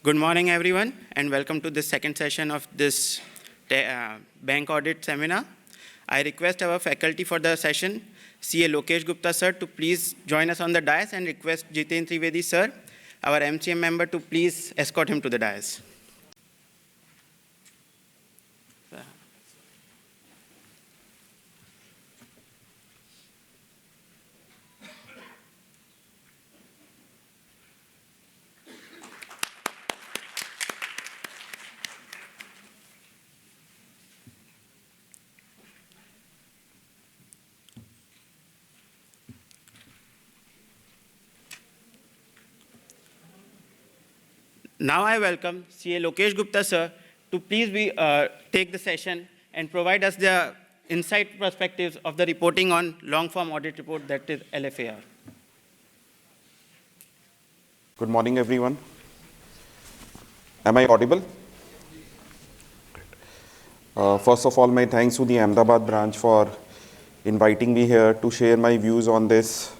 Good morning, everyone, and welcome to the second session of this bank audit seminar. I request our faculty for the session, CA Lokesh Gupta sir, to please join us on the dais, and request Jiten Trivedi sir, our MCM member, to please escort him to the dais. Now I welcome CA Lokesh Gupta sir to please take the session and provide us the insight perspectives of the reporting on long form audit report, that is LFAR. Good morning, everyone. Am I audible? First of all, my thanks to the Ahmedabad branch for inviting me here to share my views on this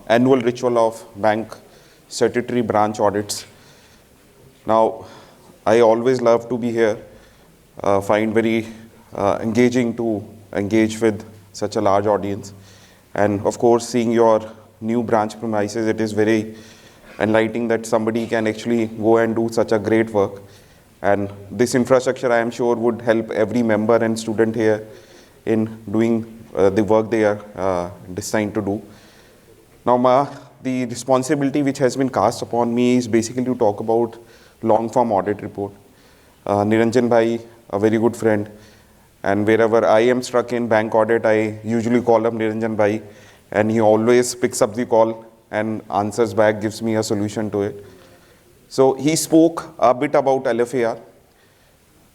annual ritual of bank statutory branch audits. Now, I always love to be here, find very engaging to engage with such a large audience. And of course, seeing your new branch premises, it is very enlightening that somebody can actually go and do such a great work. And this infrastructure, I am sure, would help every member and student here in doing the work they are designed to do. Now, the responsibility which has been cast upon me is basically to talk about long form audit report. Niranjan Bhai, a very good friend, and wherever I am struck in bank audit, I usually call him Niranjan Bhai, and he always picks up the call and answers back, gives me a solution to it. So he spoke a bit about LFAR.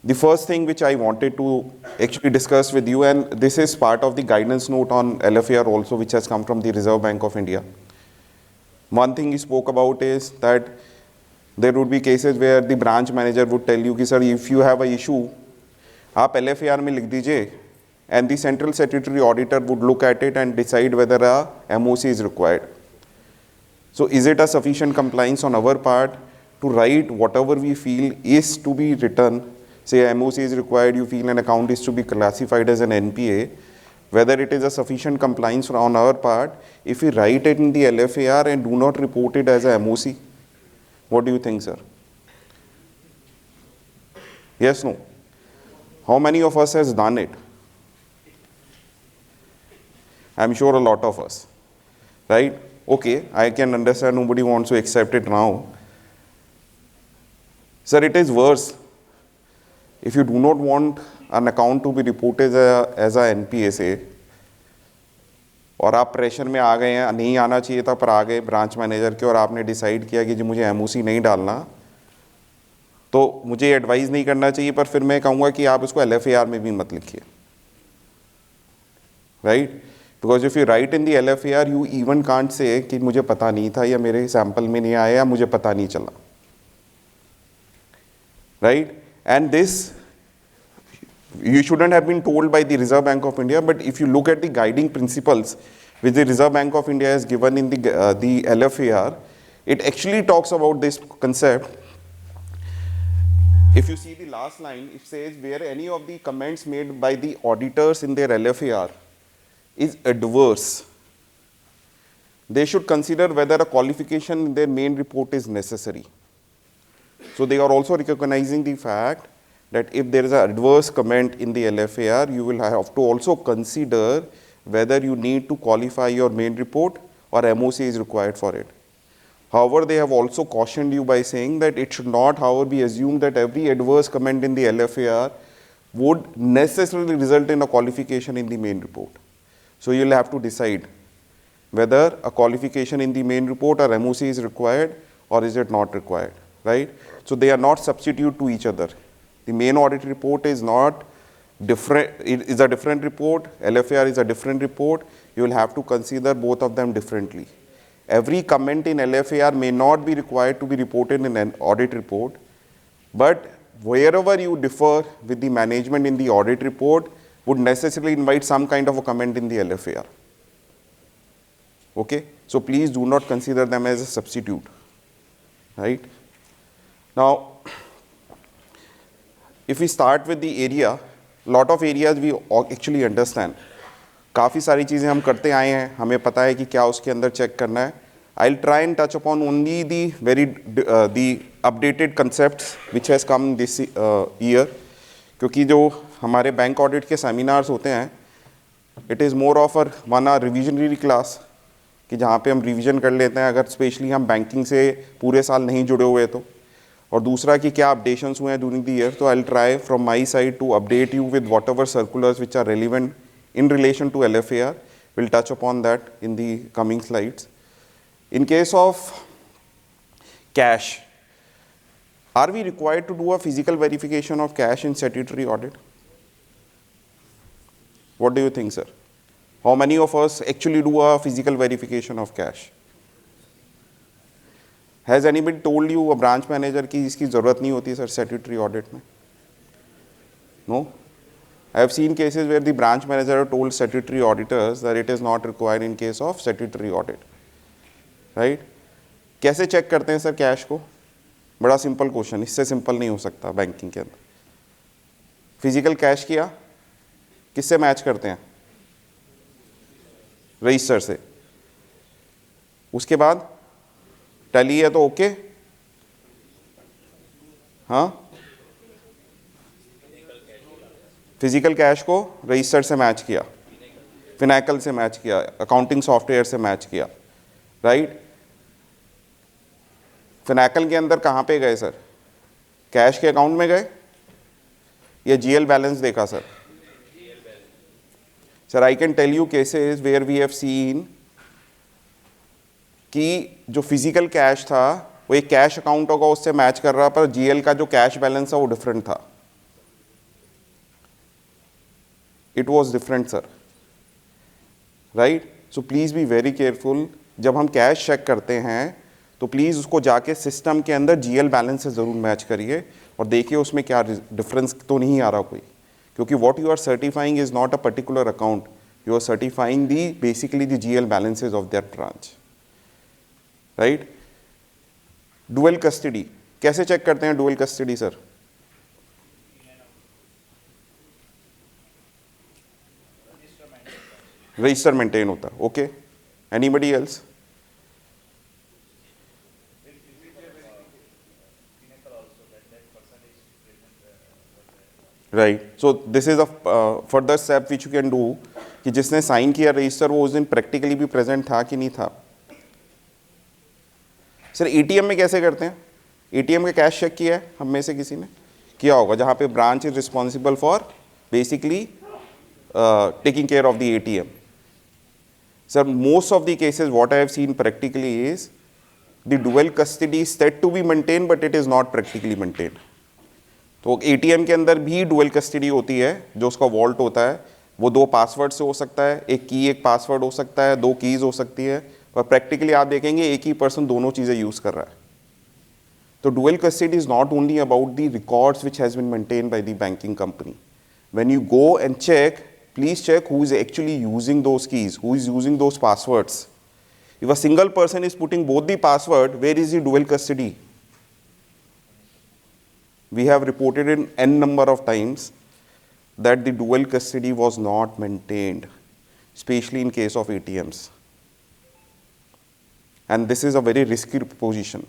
The first thing which I wanted to actually discuss with you, and this is part of the guidance note on LFAR also, which has come from the Reserve Bank of India. One thing he spoke about is that there would be cases where the branch manager would tell you, sir, if you have an issue, आप LFAR में लिख दीजिए, and the central statutory auditor would look at it and decide whether a MOC is required. So is it a sufficient compliance on our part to write whatever we feel is to be written? Say MOC is required, you feel an account is to be classified as an NPA, whether it is a sufficient compliance on our part if we write it in the LFAR and do not report it as a MOC. What do you think, sir? Yes, no? How many of us has done it? I'm sure a lot of us, right? Okay, I can understand nobody wants to accept it now. Sir, it is worse. If you do not want an account to be reported as a NPA से, और आप pressure में आ गए हैं, नहीं आना चाहिए था पर आ गए ब्रांच मैनेजर के, और आपने डिसाइड किया कि जी मुझे एमओसी नहीं डालना, तो मुझे एडवाइस नहीं करना चाहिए, पर फिर मैं कहूँगा कि आप इसको LFAR में भी मत लिखिए, right? Because if you right in the LFAR, you even can't say कि मुझे पता नहीं था या मेरे सैंपल में नहीं आया या मुझे पता नहीं चला, right? And this you shouldn't have been told by the Reserve Bank of India, but if you look at the guiding principles which the Reserve Bank of India has given in the LFAR, it actually talks about this concept. If you see the last line, it says where any of the comments made by the auditors in their LFAR is adverse, they should consider whether a qualification in their main report is necessary. So they are also recognizing the fact that if there is an adverse comment in the LFAR, you will have to also consider whether you need to qualify your main report or MOC is required for it. However, they have also cautioned you by saying that it should not, however, be assumed that every adverse comment in the LFAR would necessarily result in a qualification in the main report. So you will have to decide whether a qualification in the main report or MOC is required or is it not required, right? So they are not substitute to each other. The main audit report is not different, it is a different report, LFAR is a different report, you will have to consider both of them differently. Every comment in LFAR may not be required to be reported in an audit report, but wherever you differ with the management in the audit report would necessarily invite some kind of a comment in the LFAR. Okay, so please do not consider them as a substitute, right? Now, if we start with the area, lot of areas we actually understand. काफ़ी सारी चीज़ें हम करते आए हैं, हमें पता है कि क्या उसके अंदर चेक करना है. I'll try and touch upon only the updated concepts which has come this year. क्योंकि जो हमारे बैंक ऑडिट के सेमिनार्स होते हैं, it is more of one hour revisionary class, कि जहाँ पे हम रिवीजन कर लेते हैं अगर स्पेशली हम बैंकिंग से पूरे साल नहीं जुड़े हुए तो. और दूसरा कि क्या अपडेशंस हुए हैं ड्यूरिंग द ईयर. तो I will try from my side to update you with whatever circulars which are relevant in relation to LFAR. We'll touch upon that in the coming slides. In case of cash, are we required to do a physical verification of cash in statutory audit? What do you think, sir? How many of us actually do a physical verification of cash? Has anybody told you, a branch manager, कि इसकी ज़रूरत नहीं होती sir statutory audit में? No? I have seen cases where the branch manager told statutory auditors that it is not required in case of statutory audit. Right? कैसे check करते हैं sir cash को? बड़ा सिंपल क्वेश्चन, इससे simple नहीं हो सकता बैंकिंग के अंदर. फिजिकल कैश किया, किससे मैच करते हैं? रजिस्टर से. उसके बाद टैली है तो ओके. हाँ, फिजिकल कैश को रजिस्टर से मैच किया, फिनाकल से मैच किया, अकाउंटिंग सॉफ्टवेयर से मैच किया. राइट? फिनाकल के अंदर कहाँ पे गए सर? कैश के अकाउंट में गए या जीएल बैलेंस देखा sir? Sir I can tell you cases where we have seen कि जो फिजिकल कैश था वो एक कैश अकाउंट होगा उससे मैच कर रहा, पर जीएल का जो कैश बैलेंस था वो डिफरेंट था. It was different, sir. Right? So please be very careful. जब हम कैश चेक करते हैं तो प्लीज़ उसको जाके सिस्टम के अंदर जीएल बैलेंस से ज़रूर मैच करिए और देखिए उसमें क्या डिफरेंस तो नहीं आ रहा कोई. क्योंकि what you are certifying is not a particular account. You are certifying basically the GL balances of that branch. Right? Dual custody. कैसे चेक करते हैं dual custody, sir? Register maintain होता है. Okay, anybody else? Right. So this is a further step which you can do कि जिसने sign किया register वो उस दिन प्रैक्टिकली भी प्रेजेंट था कि नहीं था. सर एटीएम में कैसे करते हैं? एटीएम का कैश चेक किया है हम में से किसी ने? किया होगा, जहाँ पे branch is responsible for basically taking care of the ATM. Sir, most of the cases what I have seen practically is the dual custody is said to be maintained but it is not practically maintained. तो ATM के अंदर भी dual custody होती है, जो उसका vault होता है वो 2 पासवर्ड से हो सकता है, एक की एक पासवर्ड हो सकता है, 2 कीज़ हो सकती है, पर प्रैक्टिकली आप देखेंगे एक ही पर्सन दोनों चीज़ें यूज़ कर रहा है. तो dual custody is not only about the records which has been maintained by the banking company. When you go and check, please check who is actually using those keys, who is using those passwords. If a single person is putting both the password, where is the dual custody? We have reported in n number of times that the dual custody was not maintained, especially in case of ATMs. And this is a very risky proposition,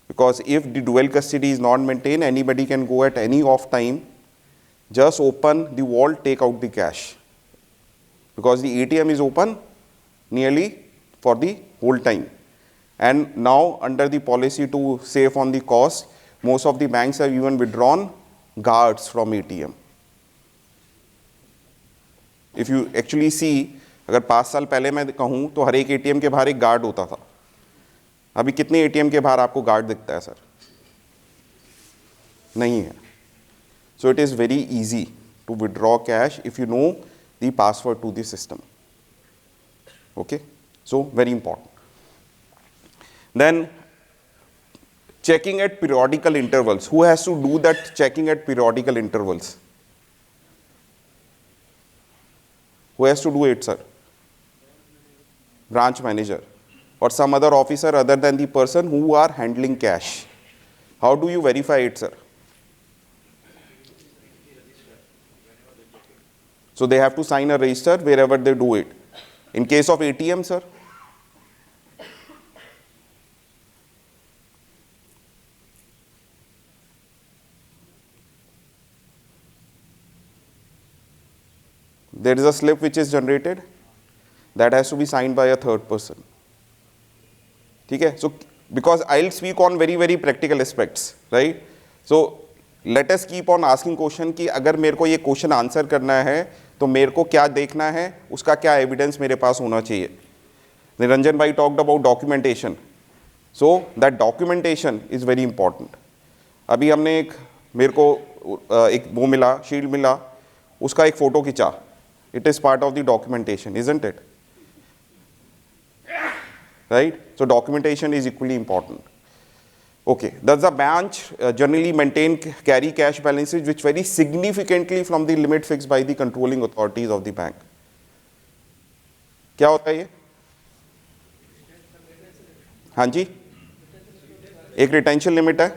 because if the dual custody is not maintained, anybody can go at any off time, just open the vault, take out the cash, because the ATM is open nearly for the whole time. And now under the policy to save on the cost, most of the banks have even withdrawn guards from ATM. If you actually see, अगर 5 साल पहले मैं कहूँ तो हर एक ATM के बाहर एक गार्ड होता था. अभी कितने ATM के बाहर आपको गार्ड दिखता है सर? नहीं है. So it is very easy to withdraw cash if you know the password to the system. Okay, so very important. Then checking at periodical intervals. Who has to do that checking at periodical intervals? Who has to do it, sir? Branch manager or some other officer other than the person who are handling cash. How do you verify it, sir? So they have to sign a register wherever they do it. In case of ATM, sir? There is a slip which is generated that has to be signed by a third person. Okay? So, because I'll speak on very, very practical aspects, right? So, let us keep on asking question कि अगर मेरे को ये question answer करना है तो मेरे को क्या देखना है, उसका क्या एविडेंस मेरे पास होना चाहिए. निरंजन भाई talked about documentation. So that documentation is very important. अभी हमने एक मेरे को एक वो मिला, शील्ड मिला, उसका एक फोटो खींचा. It is part of the documentation, isn't it? Right? So documentation is equally important. Okay, does the branch generally maintain carry cash balances which vary significantly from the limit fixed by the controlling authorities of the bank? क्या होता है ये? हाँ जी, एक retention limit है,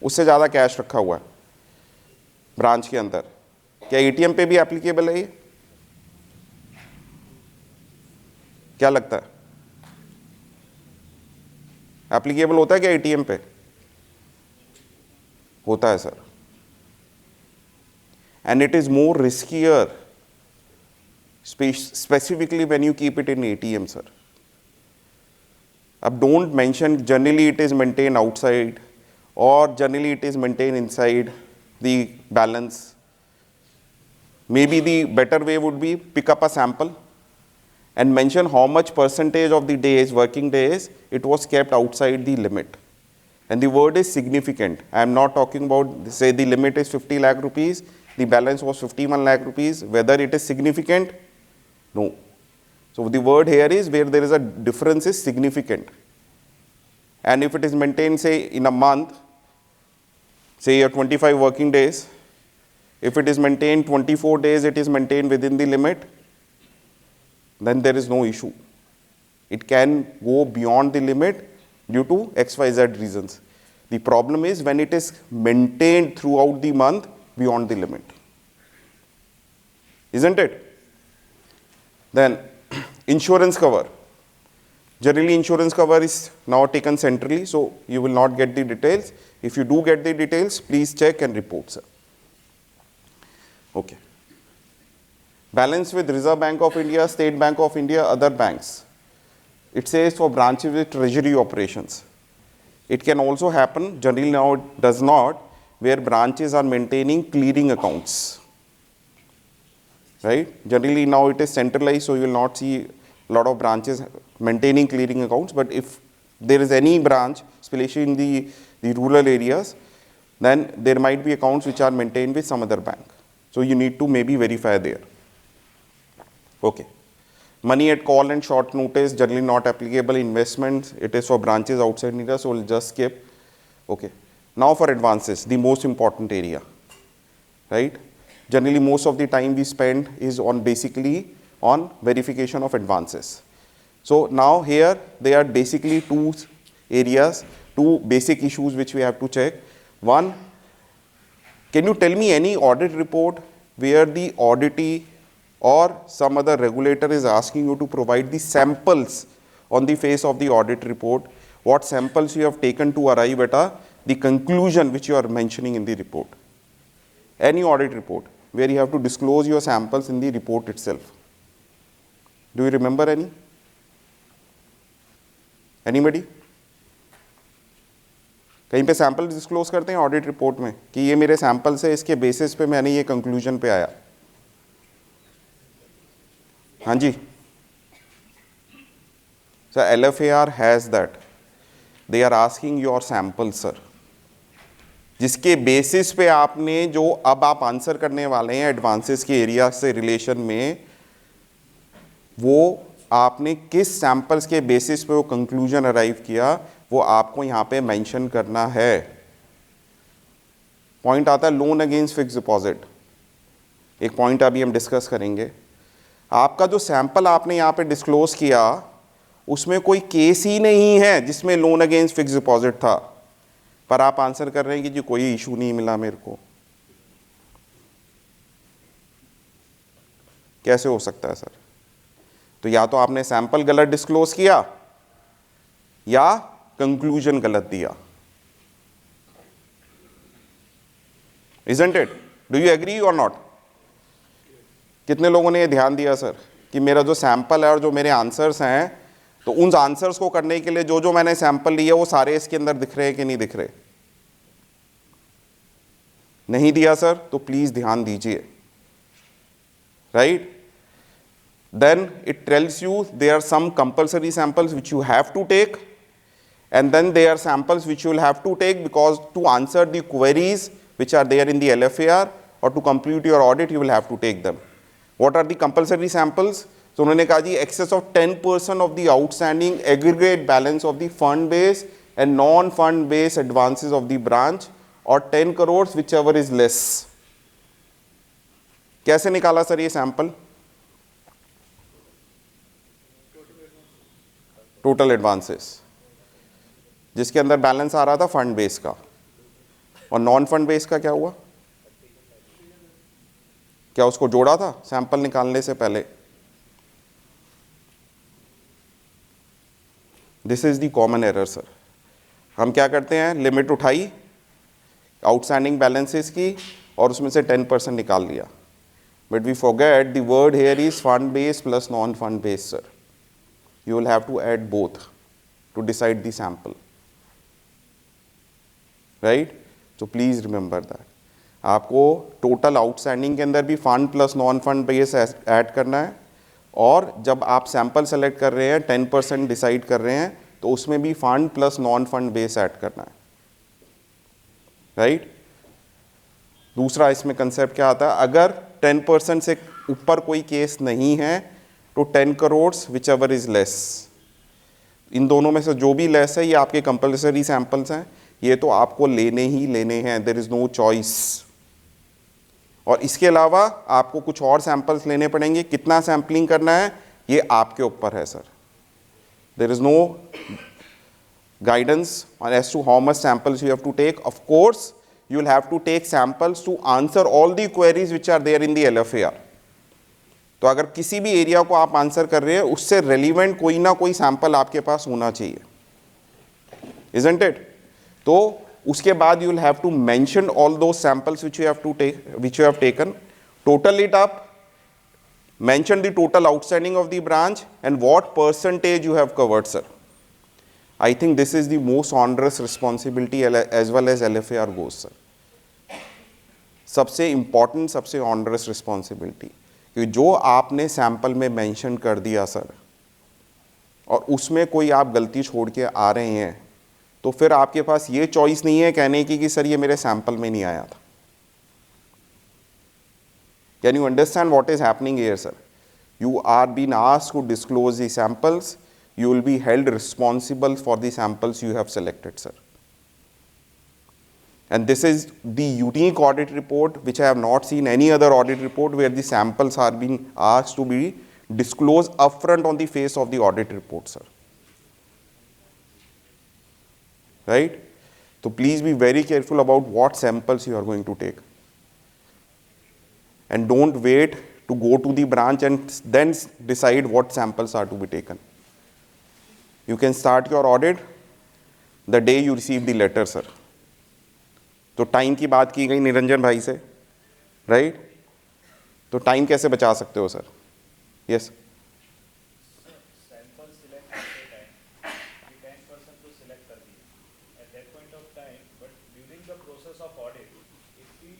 उससे ज़्यादा cash रखा हुआ है ब्रांच के अंदर. क्या एटीएम पे भी एप्लीकेबल है ये? क्या लगता है? एप्लीकेबल होता है क्या एटीएम पे? होता है sir. And it is more riskier specifically when you keep it in ATM sir. अब don't mention generally it is maintain outside or generally it is maintain inside the balance. May be the better way would be pick up a sample and mention how much percentage of the days, working days, it was kept outside the limit. And the word is significant. I am not talking about, say the limit is 50 lakh rupees, the balance was 51 lakh rupees, whether it is significant? No. So the word here is where there is a difference is significant. And if it is maintained, say in a month, say your 25 working days, if it is maintained 24 days, it is maintained within the limit, then there is no issue. It can go beyond the limit due to XYZ reasons. The problem is when it is maintained throughout the month beyond the limit. Isn't it? Then insurance cover. Generally insurance cover is now taken centrally, so you will not get the details. If you do get the details, please check and report, sir. Okay. Balance with Reserve Bank of India, State Bank of India, other banks. It says for branches with treasury operations. It can also happen, generally now it does not, where branches are maintaining clearing accounts. Right? Generally now it is centralized, so you will not see a lot of branches maintaining clearing accounts. But if there is any branch, especially in the rural areas, then there might be accounts which are maintained with some other bank. So you need to maybe verify there. Okay. Money at call and short notice, generally not applicable. Investments, it is for branches outside India, so we'll just skip. Okay. Now for advances, the most important area, right? Generally most of the time we spend is on basically on verification of advances. So now here there are basically two areas, two basic issues which we have to check. One, can you tell me any audit report where the auditee or some other regulator is asking you to provide the samples on the face of the audit report, what samples you have taken to arrive at the conclusion which you are mentioning in the report? Any audit report where you have to disclose your samples in the report itself. Do you remember any? Anybody? कहीं पे sample disclose करते हैं audit report में कि ये मेरे samples है, इसके बेसिस पे मैंने ये कंक्लूजन पे आया. हाँ जी. So LFAR has that. They are asking your samples, sir. जिसके बेसिस पे आपने जो अब आप आंसर करने वाले हैं एडवांसेस के एरिया से रिलेशन में, वो आपने किस सैंपल्स के बेसिस पे वो कंक्लूजन अराइव किया, वो आपको यहाँ पे मेंशन करना है. पॉइंट आता है लोन अगेंस्ट फिक्स डिपॉजिट. एक पॉइंट अभी हम डिस्कस करेंगे. आपका जो सैंपल आपने यहाँ पे डिस्क्लोज किया उसमें कोई केस ही नहीं है जिसमें लोन अगेंस्ट फिक्स डिपॉजिट था. पर आप आंसर कर रहे हैं कि जी कोई इशू नहीं मिला मेरे को। कैसे हो सकता है सर? तो या तो आपने सैंपल गलत डिस्क्लोज किया या कंक्लूजन गलत दिया। Isn't it? Do you agree or not? कितने लोगों ने ये ध्यान दिया सर कि मेरा जो सैंपल है और जो मेरे आंसर्स हैं, तो उन आंसर्स को करने के लिए जो जो मैंने सैंपल लिए वो सारे इसके अंदर दिख रहे हैं कि नहीं दिख रहे? नहीं दिया सर, तो प्लीज ध्यान दीजिए। Right? Then it tells you there are some compulsory samples which you have to take, and then there are samples which you will have to take because to answer the queries which are there in the LFAR or to complete your audit you will have to take them. What are the compulsory samples? So उन्होंने कहा जी excess of 10% of the outstanding aggregate balance of the fund base and non-fund base advances of the branch or 10 crores whichever is less. कैसे निकाला sir ये sample? Total advances जिसके अंदर balance आ रहा था fund base का, और नॉन फंड बेस का क्या हुआ? क्या उसको जोड़ा था सैंपल निकालने से पहले? This is the common error sir. हम क्या करते हैं, लिमिट उठाई आउटस्टैंडिंग बैलेंसेस की और उसमें से 10% निकाल लिया, but we forget the word here is fund base plus non fund base sir. You will have to add both to decide the sample, right? So please remember that. आपको total outstanding के अंदर भी fund plus non fund base add करना है, और जब आप sample select कर रहे हैं 10% डिसाइड कर रहे हैं तो उसमें भी fund plus non fund base add करना है, राइट? दूसरा इसमें कंसेप्ट क्या आता है, अगर 10% से ऊपर कोई केस नहीं है तो 10 crore whichever is less, इन दोनों में से जो भी लेस है ये आपके कंपल्सरी सैंपल्स हैं, ये तो आपको लेने ही लेने हैं, देयर इज नो चॉइस। और इसके अलावा आपको कुछ और सैंपल्स लेने पड़ेंगे, कितना सैंपलिंग करना है ये आपके ऊपर है sir. There is no guidance as to how much samples you have to take. Of course you will have to take samples to answer all the queries which are there in the LFAR. तो अगर किसी भी area को आप answer कर रहे हैं उससे रेलिवेंट कोई ना कोई सैंपल आपके पास होना चाहिए, isn't it? तो उसके बाद you will have to mention all those samples which you have to take, which you have taken, total it up, mention the total outstanding of the branch and what percentage you have covered, sir. I think this is the most onerous responsibility as well as LFAR goes, sir. सबसे important, सबसे onerous responsibility कि जो आपने sample में mention कर दिया sir और उसमें कोई आप गलती छोड़ के आ रहे हैं तो फिर आपके पास ये चॉइस नहीं है कहने की कि सर ये मेरे सैंपल में नहीं आया था। Can you understand what is happening here, sir? You are being asked to disclose the samples. You will be held responsible for the samples you have selected, sir. And this is the unique audit report which I have not seen any other audit report where the samples are being asked to be disclosed upfront on the face of the audit report, sir. Right? So please be very careful about what samples you are going to take. And don't wait to go to the branch and then decide what samples are to be taken. You can start your audit the day you receive the letter, sir. तो time की बात की गई निरंजन भाई से, right? तो time कैसे बचा सकते हो सर? यस। सैंपल सिलेक्ट करते टाइम 10% तो सिलेक्ट कर दिए at that point of time, but during the process of audit if we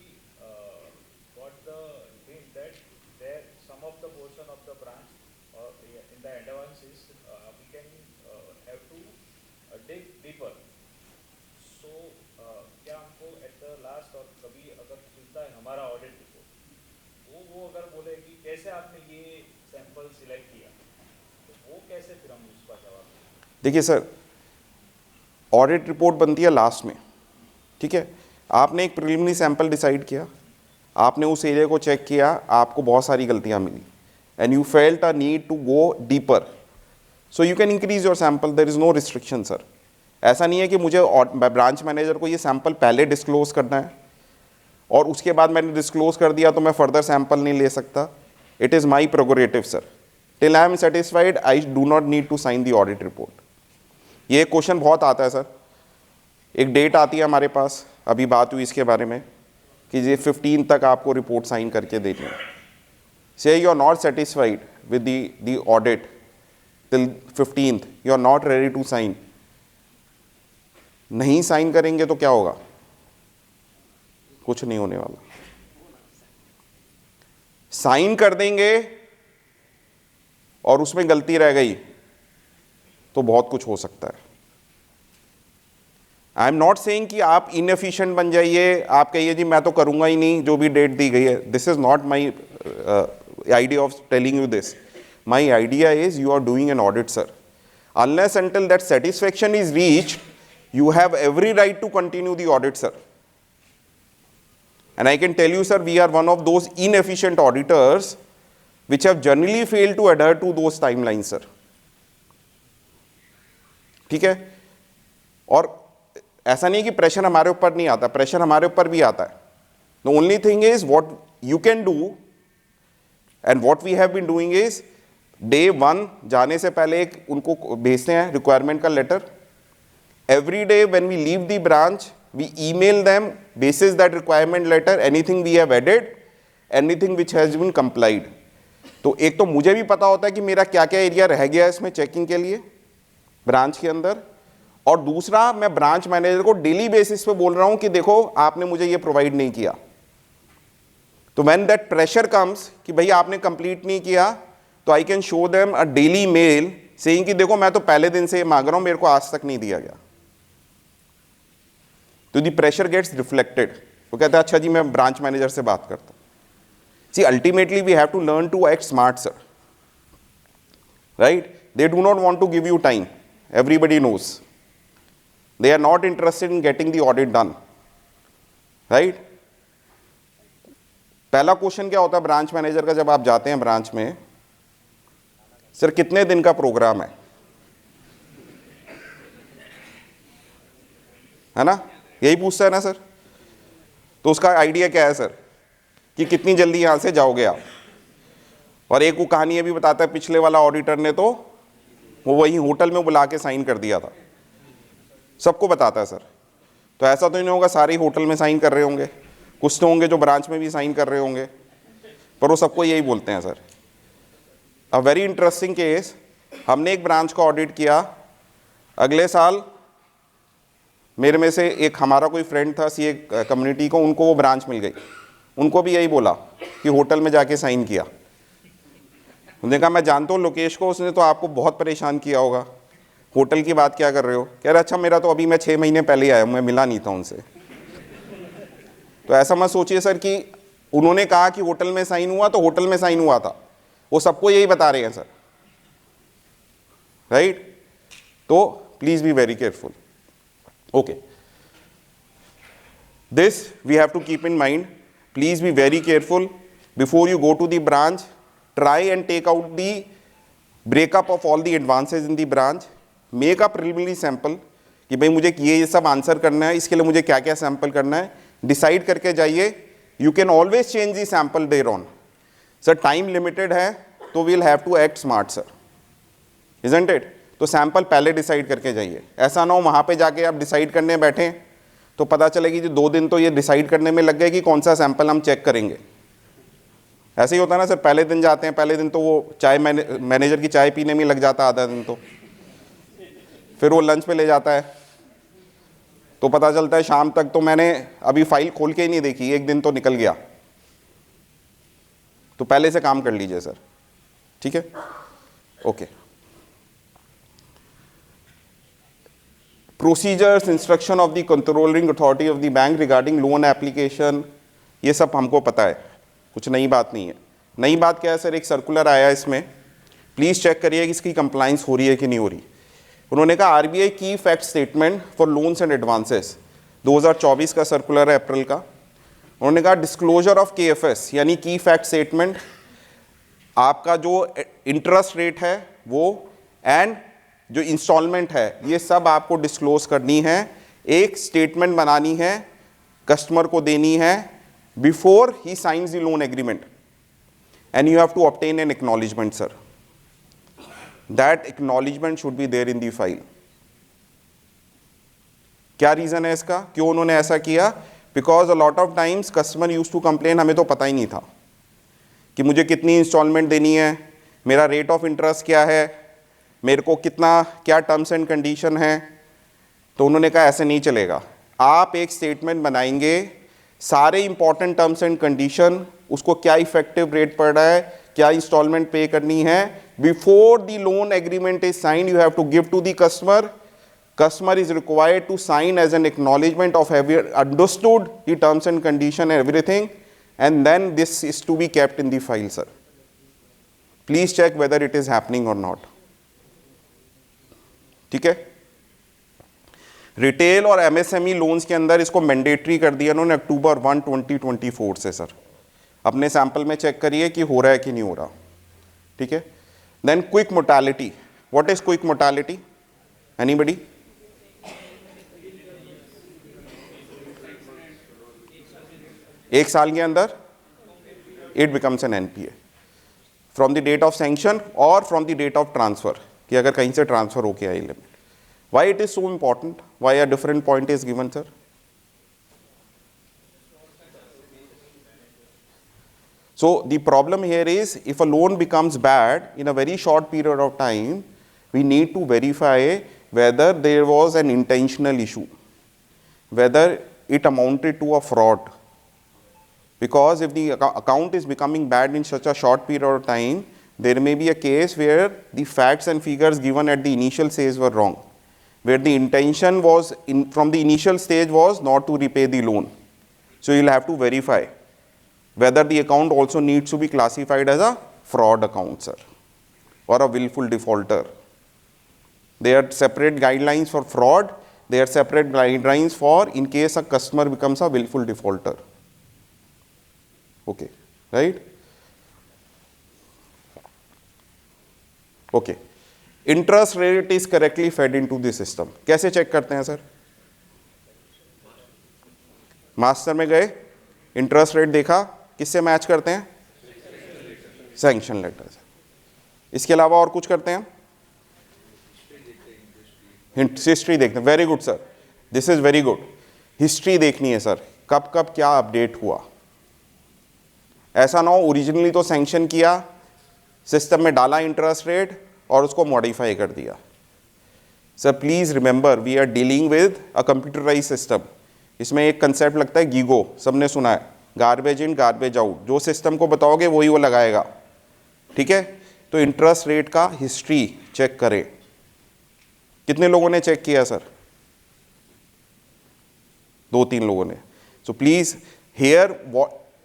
got the hint that there some of the portion of the branch or in the advances we can have to dig deeper, so क्या हमको at the last और कभी अगर मिलता है हमारा audit report, वो अगर बोले कि कैसे आपने ये सैंपल सिलेक्ट किया, तो वो कैसे फिर हम उसका जवाब? देखिए सर, ऑडिट रिपोर्ट बनती है लास्ट में, ठीक है? आपने एक प्रिलिमिनरी सैंपल डिसाइड किया, आपने उस एरिया को चेक किया, आपको बहुत सारी गलतियां मिली and you felt a need to go deeper, so you can increase your sample, there is no restriction sir. ऐसा नहीं है कि मुझे ब्रांच मैनेजर को ये सैंपल पहले डिस्क्लोज करना है और उसके बाद मैंने डिस्क्लोज कर दिया तो मैं फर्दर सैंपल नहीं ले सकता. It is my prerogative sir. Till I am satisfied I do not need to sign the audit report. ये क्वेश्चन बहुत आता है सर. एक डेट आती है हमारे पास, अभी बात हुई इसके बारे में कि ये 15 तक आपको रिपोर्ट साइन करके देनी है. से you are not satisfied with the audit till 15th, you are not ready to sign. नहीं साइन करेंगे तो क्या होगा? कुछ नहीं होने वाला. साइन कर देंगे और उसमें गलती रह गई तो बहुत कुछ हो सकता है. आई एम नॉट सेइंग कि आप इनएफिशिएंट बन जाइए, आप कहिए जी मैं तो करूंगा ही नहीं जो भी डेट दी गई है. This is not my idea of telling you this. My idea is you are doing an audit sir. Unless until that satisfaction is reached, you have every right to continue the audit, sir. And I can tell you, sir, we are one of those inefficient auditors which have generally failed to adhere to those timelines, sir. ठीक है? और ऐसा नहीं कि pressure हमारे ऊपर नहीं आता, प्रेशर हमारे ऊपर भी आता है. The only thing is what you can do and what we have been doing is day 1 जाने से पहले एक उनको भेजते हैं रिक्वायरमेंट का letter. Every day when we leave the branch we email them basis that requirement letter anything we have added, anything which has been complied. तो एक तो मुझे भी पता होता है कि मेरा क्या क्या एरिया रह गया है इसमें चेकिंग के लिए ब्रांच के अंदर, और दूसरा मैं ब्रांच मैनेजर को डेली बेसिस पे बोल रहा हूं कि देखो आपने मुझे ये प्रोवाइड नहीं किया. तो व्हेन दैट प्रेशर कम्स कि भाई आपने कंप्लीट नहीं किया, तो I can show them a daily mail saying कि देखो मैं तो पहले दिन से मांग रहा हूं, मेरे को आज तक नहीं दिया गया. तो द प्रेशर गेट्स रिफ्लेक्टेड. वो कहता है अच्छा जी मैं ब्रांच मैनेजर से बात करता हूं. See ultimately we have to learn to act smart sir, right? They do not want to give you time. Everybody knows they are not interested in getting the audit done, right? पहला question क्या होता है branch manager का जब आप जाते हैं branch में, सर कितने दिन का प्रोग्राम है ना? यही पूछता है ना सर. तो उसका आइडिया क्या है सर कि कितनी जल्दी यहां से जाओगे आप. और एक वो कहानी ये भी बताता है, पिछले वाला ऑडिटर ने तो वो वही होटल में बुला के साइन कर दिया था. सबको बताता है सर. तो ऐसा तो नहीं होगा सारे ही होटल में साइन कर रहे होंगे, कुछ तो होंगे जो ब्रांच में भी साइन कर रहे होंगे, पर वो सबको यही बोलते हैं sir. A very interesting case, हमने एक ब्रांच का ऑडिट किया. अगले साल मेरे में से एक हमारा कोई फ्रेंड था सीए कम्युनिटी को, उनको वो ब्रांच मिल गई. उनको भी यही बोला कि होटल में जाके साइन किया. उन्होंने कहा मैं जानता हूँ लोकेश को, उसने तो आपको बहुत परेशान किया होगा, होटल की बात क्या कर रहे हो? कह रहे अच्छा मेरा तो अभी मैं 6 महीने पहले आया हूँ, मैं मिला नहीं था उनसे. तो ऐसा मत सोचिए सर कि उन्होंने कहा कि होटल में साइन हुआ तो होटल में साइन हुआ था. वो सबको यही बता रहे हैं सर, राइट? तो please be very careful. Okay, this we have to keep in mind. Please be very careful before you go to the branch. Try and take out the breakup of all the advances in the branch. Make a preliminary sample कि भाई मुझे ये सब answer करना है, इसके लिए मुझे क्या क्या सैंपल करना है, डिसाइड करके जाइए. You can always change the sample thereon. Sir time limited है तो we'll have to act smart sir, isn't it? तो सैंपल पहले डिसाइड करके जाइए. ऐसा ना हो वहाँ पे जाके आप डिसाइड करने बैठे तो पता चलेगी कि 2 दिन तो ये डिसाइड करने में लग गए कि कौन सा सैंपल हम चेक करेंगे. ऐसे ही होता है ना सर, पहले दिन जाते हैं, पहले दिन तो वो चाय मैनेजर की चाय पीने में लग जाता आधा दिन, तो फिर वो लंच पे ले जाता है तो पता चलता है शाम तक तो मैंने अभी फाइल खोल के ही नहीं देखी, एक दिन तो निकल गया. तो पहले से काम कर लीजिए सर, ठीक है? Okay. Procedures, instruction of the controlling authority of the bank regarding loan application, ये सब हमको पता है, कुछ नई बात नहीं है. नई बात क्या है सर, एक सर्कुलर आया है इसमें, प्लीज चेक करिए कि इसकी कंप्लाइंस हो रही है कि नहीं हो रही. उन्होंने कहा आरबीआई की fact statement for loans and advances 2024 का सर्कुलर है अप्रैल का. उन्होंने कहा डिस्क्लोजर ऑफ केएफएस यानी की फैक्ट स्टेटमेंट, आपका जो इंटरेस्ट रेट है वो, एंड जो इंस्टॉलमेंट है, ये सब आपको डिस्क्लोज करनी है, एक स्टेटमेंट बनानी है, कस्टमर को देनी है बिफोर ही signs the loan agreement, and you have to obtain an acknowledgement sir. That acknowledgement should be there in the file. क्या रीजन है इसका, क्यों उन्होंने ऐसा किया? Because a lot of times customer use to complain, हमें तो पता ही नहीं था कि मुझे कितनी इंस्टॉलमेंट देनी है, मेरा रेट ऑफ इंटरेस्ट क्या है, मेरे को कितना, क्या टर्म्स एंड कंडीशन है. तो उन्होंने कहा ऐसे नहीं चलेगा, आप एक स्टेटमेंट बनाएंगे, सारे इंपॉर्टेंट टर्म्स एंड कंडीशन, उसको क्या इफेक्टिव रेट पड़ रहा है, क्या इंस्टॉलमेंट पे करनी है, before the loan agreement is signed you have to give to the customer. Customer is required to sign as an acknowledgement of having understood the terms and condition and everything, and then this is to be kept in the file, sir. Please check whether it is happening or not. ठीक है. Retail और MSME loans के अंदर इसको mandatory कर दिया उन्होंने अक्टूबर 1, 2024 से. सर अपने सैंपल में चेक करिए कि हो रहा है कि नहीं हो रहा. ठीक है. Then quick mortality. What is quick mortality? Anybody? एक साल के अंदर it becomes an NPA from the date of sanction or from the date of transfer, कि अगर कहीं से ट्रांसफर होके आई limit. Why it is so important, why a different point is given sir? So the problem here is if a loan becomes bad in a very short period of time, we need to verify whether there was an intentional issue, whether it amounted to a fraud. Because if the account is becoming bad in such a short period of time, there may be a case where the facts and figures given at the initial stage were wrong, where the intention was from the initial stage was not to repay the loan. So you'll have to verify whether the account also needs to be classified as a fraud account, sir, or a willful defaulter. There are separate guidelines for fraud, there are separate guidelines for in case a customer becomes a willful defaulter. Okay, right? Okay. Interest rate is correctly fed into the system. कैसे check करते हैं sir? Master में गए, interest rate देखा, किससे match करते हैं? Sanction letter से. इसके अलावा और कुछ करते हैं? हिस्ट्री देखते हैं. Very good sir, this is very good. History देखनी है सर, कब कब क्या अपडेट हुआ. ऐसा ना हो ओरिजिनली तो सैंक्शन किया, सिस्टम में डाला इंटरेस्ट रेट और उसको मॉडिफाई कर दिया. Sir please remember we are dealing with a computerize system. इसमें एक कंसेप्ट लगता है गीगो, सबने सुना है, गार्बेज इन गार्बेज आउट. जो सिस्टम को बताओगे वही वो लगाएगा. ठीक है. तो इंटरेस्ट रेट का हिस्ट्री चेक करें. कितने लोगों ने चेक किया सर? 2-3 लोगों ने. सो प्लीज हियर,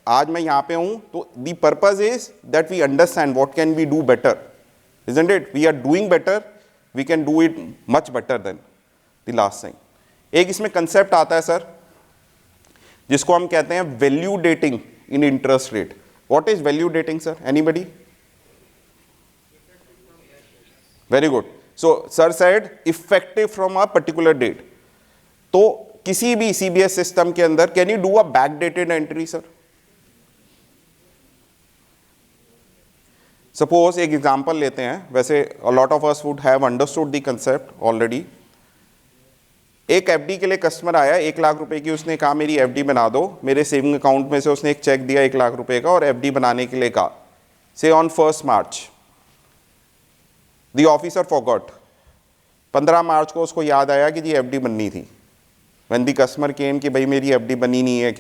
आज मैं यहां पे हूं तो the purpose is that we understand what can we do better. Isn't it? We are doing better, we can do it much better than the last time. एक इसमें कंसेप्ट आता है सर जिसको हम कहते हैं value dating in interest rate. What is value dating sir? Anybody? Very good. So sir said effective from a particular date. तो किसी भी सीबीएस सिस्टम के अंदर can you do a back dated entry sir? Suppose एक example लेते हैं, वैसे a lot of us would have understood the concept already. एक एफडी के लिए कस्टमर आया, 1 लाख रुपए की, उसने कहा मेरी एफडी बना दो. मेरे सेविंग अकाउंट में से उसने एक चेक दिया 1 लाख रुपए का और एफडी बनाने के लिए कहा. से on 1 March the officer forgot. 15 मार्च को उसको याद आया कि जी एफडी बननी थी. व्हेन द कस्टमर केम कि भाई मेरी एफडी बनी नहीं है,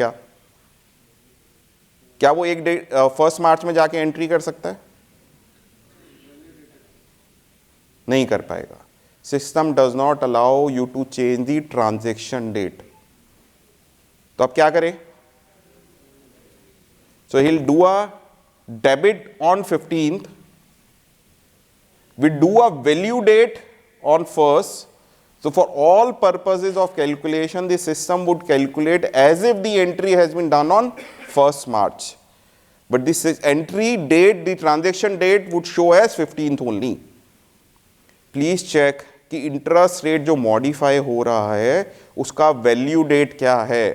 क्या वो 1 मार्च में जाके एंट्री कर सकता है? नहीं कर पाएगा. System does not allow you to change the transaction date. तो अब क्या करें? So he will do a debit on 15th, we do a value date on 1st. So for all purposes of calculation, the system would calculate as if the entry has been done on 1st March. But this entry date, the transaction date would show as 15th only. Please check कि interest rate जो modify हो रहा है उसका value date क्या है।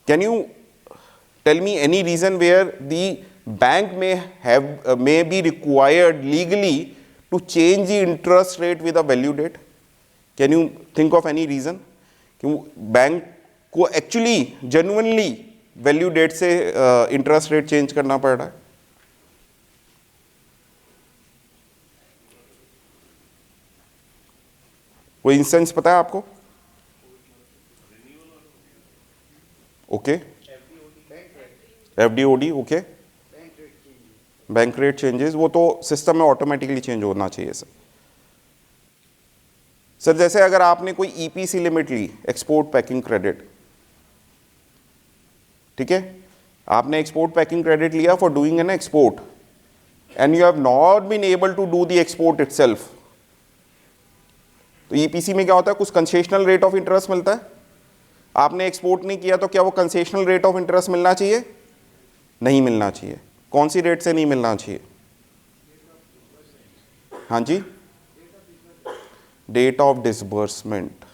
Can you tell me any reason where the bank may be required legally to change the interest rate with a value date? Can you think of any reason कि bank को actually genuinely value date से interest rate change करना पड़ रहा है? कोई instance पता है आपको? Okay, FDOD, okay, bank rate changes, वो तो सिस्टम में ऑटोमेटिकली चेंज होना चाहिए सर। सर जैसे अगर आपने कोई ईपीसी लिमिट ली, एक्सपोर्ट पैकिंग क्रेडिट, ठीक है, आपने एक्सपोर्ट पैकिंग क्रेडिट लिया for doing an export and you have not been able to do the export itself, तो ईपीसी में क्या होता है, कुछ कंसेशनल रेट ऑफ इंटरेस्ट मिलता है। आपने एक्सपोर्ट नहीं किया तो क्या वो कंसेशनल रेट ऑफ इंटरेस्ट मिलना चाहिए? नहीं मिलना चाहिए। कौन सी रेट से नहीं मिलना चाहिए? हाँ जी, डेट ऑफ डिसबर्समेंट।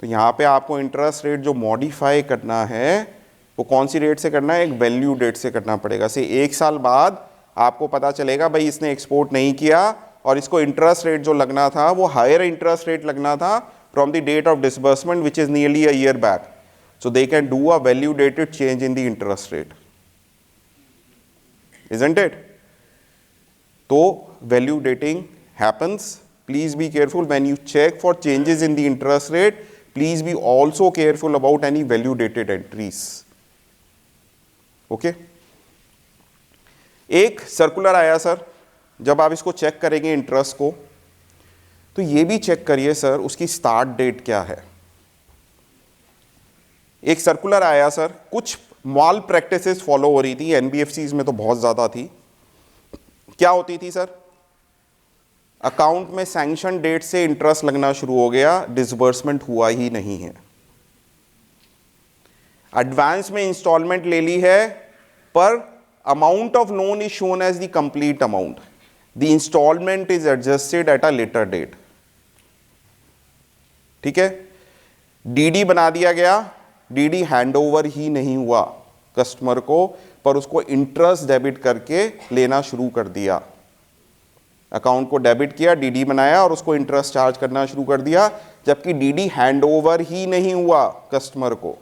तो यहाँ पे आपको इंटरेस्ट रेट जो मॉडिफाई करना है वो कौन सी रेट से करना है? एक वैल्यू डेट से करना पड़ेगा। से 1 साल बाद आपको पता चलेगा भाई इसने एक्सपोर्ट नहीं किया और इसको इंटरेस्ट रेट जो लगना था वो हायर इंटरेस्ट रेट लगना था from the date of disbursement which is nearly a year back, so they can do a value dated change in the interest rate, isn't it? तो value dating happens. Please be careful when you check for changes in the interest rate. Please be also careful about any value dated entries. Okay? एक circular आया sir, जब आप इसको check करेंगे interest को, तो ये भी चेक करिए सर उसकी स्टार्ट डेट क्या है। एक सर्कुलर आया सर, कुछ मॉल प्रैक्टिसेस फॉलो हो रही थी, एनबीएफसीज में तो बहुत ज़्यादा थी। क्या होती थी सर? अकाउंट में सैंक्शन डेट से इंटरेस्ट लगना शुरू हो गया, डिसबर्समेंट हुआ ही नहीं है। एडवांस में इंस्टॉलमेंट ले ली है पर amount of loan is shown as the complete amount, the instalment is adjusted at a later date, ठीक है। डीडी बना दिया गया, डीडी हैंडओवर ही नहीं हुआ कस्टमर को, पर उसको इंटरेस्ट डेबिट करके लेना शुरू कर दिया। अकाउंट को डेबिट किया, डीडी बनाया और उसको इंटरेस्ट चार्ज करना शुरू कर दिया, जबकि डीडी हैंडओवर ही नहीं हुआ कस्टमर को।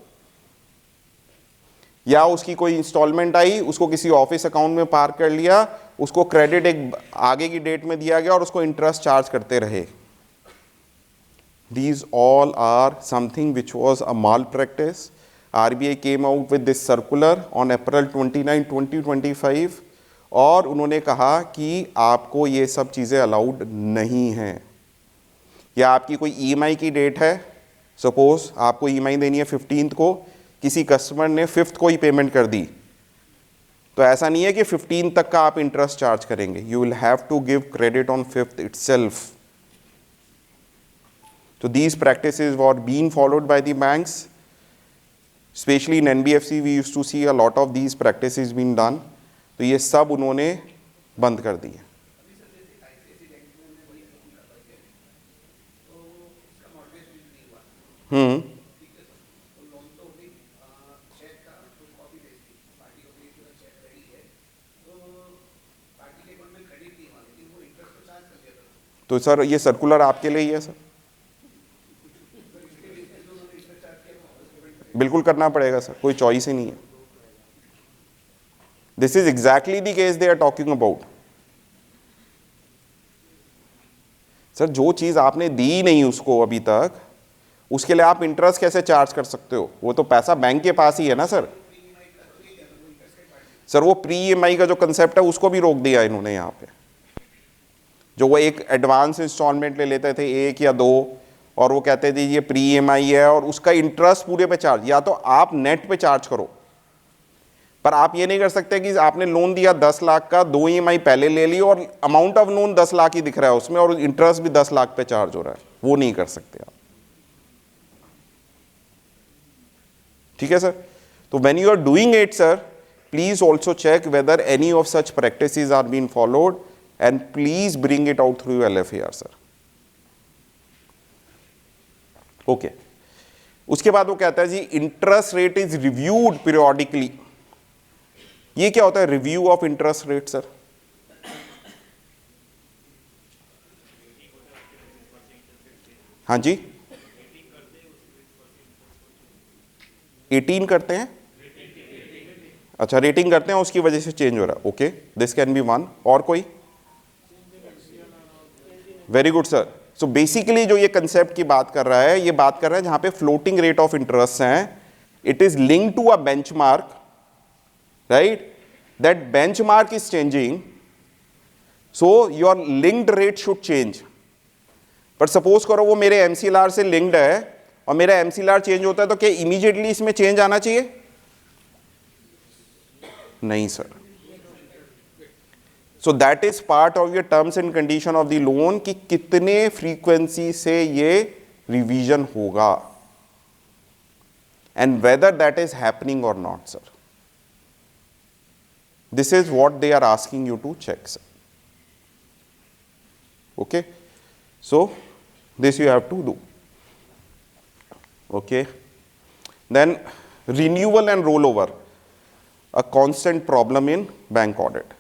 या उसकी कोई इंस्टॉलमेंट आई, उसको किसी ऑफिस अकाउंट में पार्क कर लिया, उसको क्रेडिट एक आगे की डेट में दिया गया और उसको इंटरेस्ट चार्ज करते रहे। These all are something which was a malpractice. RBI came out with this circular on April 29, 2025 और उन्होंने कहा कि आपको ये सब चीज़ें अलाउड नहीं हैं। या आपकी कोई EMI की डेट है, सपोज आपको EMI देनी है 15th को, किसी कस्टमर ने 5th को ही पेमेंट कर दी, तो ऐसा नहीं है कि 15 तक का आप इंटरेस्ट चार्ज करेंगे, you will have to give credit on 5th itself. So these practices were being followed by the banks, especially in NBFC we used to see a lot of these practices being done. तो ये सब उन्होंने बंद कर दिए। तो sir ये circular आपके लिए ही है सर, बिल्कुल करना पड़ेगा सर, कोई चॉइस ही नहीं है। This is exactly the case they are talking about. Sir जो चीज आपने दी नहीं उसको अभी तक, उसके लिए आप इंटरेस्ट कैसे चार्ज कर सकते हो? वो तो पैसा बैंक के पास ही है ना सर। सर वो प्री EMI का जो कंसेप्ट है उसको भी रोक दिया इन्होंने यहाँ पे। जो वो एक एडवांस इंस्टॉलमेंट ले लेते थे 1 या 2 और वो कहते थे ये प्री EMI है और उसका इंटरेस्ट पूरे पे चार्ज, या तो आप नेट पे चार्ज करो, पर आप ये नहीं कर सकते कि आपने लोन दिया 10 लाख का, 2 EMI पहले ले ली और अमाउंट ऑफ लोन 10 लाख ही दिख रहा है उसमें और इंटरेस्ट भी 10 लाख पे चार्ज हो रहा है, वो नहीं कर सकते आप, ठीक है सर। तो when you are doing it sir, please also check whether any of such practices are been followed and please bring it out through LFAR, sir. Okay. उसके बाद वो कहता है जी interest rate is reviewed periodically. ये क्या होता है review of interest rate sir? हाँ जी 18 करते हैं. अच्छा रेटिंग करते हैं उसकी वजह से चेंज हो रहा है. Okay this can be one. और कोई? Very good sir. So basically जो ये कंसेप्ट की बात कर रहा है, ये बात कर रहा है जहां पे फ्लोटिंग रेट ऑफ इंटरेस्ट हैं, it is linked to a benchmark, right? That benchmark is changing, so your linked rate should change. पर सपोज करो वो मेरे एमसीएलआर से लिंक्ड है और मेरा एमसीएलआर चेंज होता है, तो क्या इमीडिएटली इसमें चेंज आना चाहिए? नहीं sir. So that is part of your terms and condition of the loan कि कितने फ्रीक्वेंसी से ये रिवीजन होगा and whether that is happening or not sir. This is what they are asking you to check sir. Okay so this you have to do. Okay, then renewal and rollover, a constant problem in bank audit.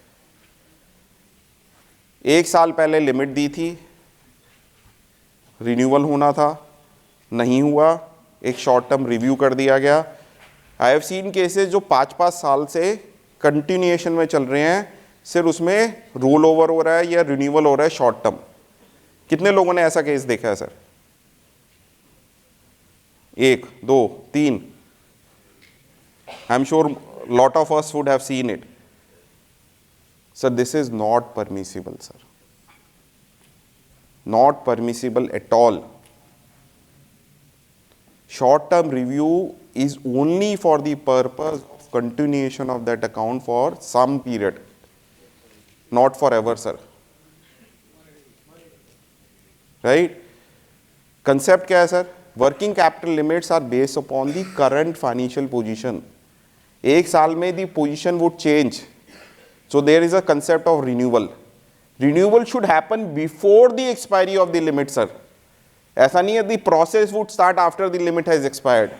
एक साल पहले limit दी थी, renewal होना था, नहीं हुआ, एक short term review कर दिया गया. आई हैव सीन केसेस जो 5-5 साल से कंटिन्यूएशन में चल रहे हैं, सिर्फ उसमें रोल ओवर हो रहा है या रिन्यूअल हो रहा है शॉर्ट टर्म. कितने लोगों ने ऐसा केस देखा है sir? 1, 2, 3. I am sure lot of us would have seen it. Sir this is not permissible sir, not permissible at all. Short term review is only for the purpose of continuation of that account for some period, not forever sir. Right? Concept क्या है sir? Working capital limits are based upon the current financial position. एक साल में the position would change. So there is a concept of renewal. Renewal should happen before the expiry of the limit sir. ऐसा नहीं है the process would start after the limit has expired.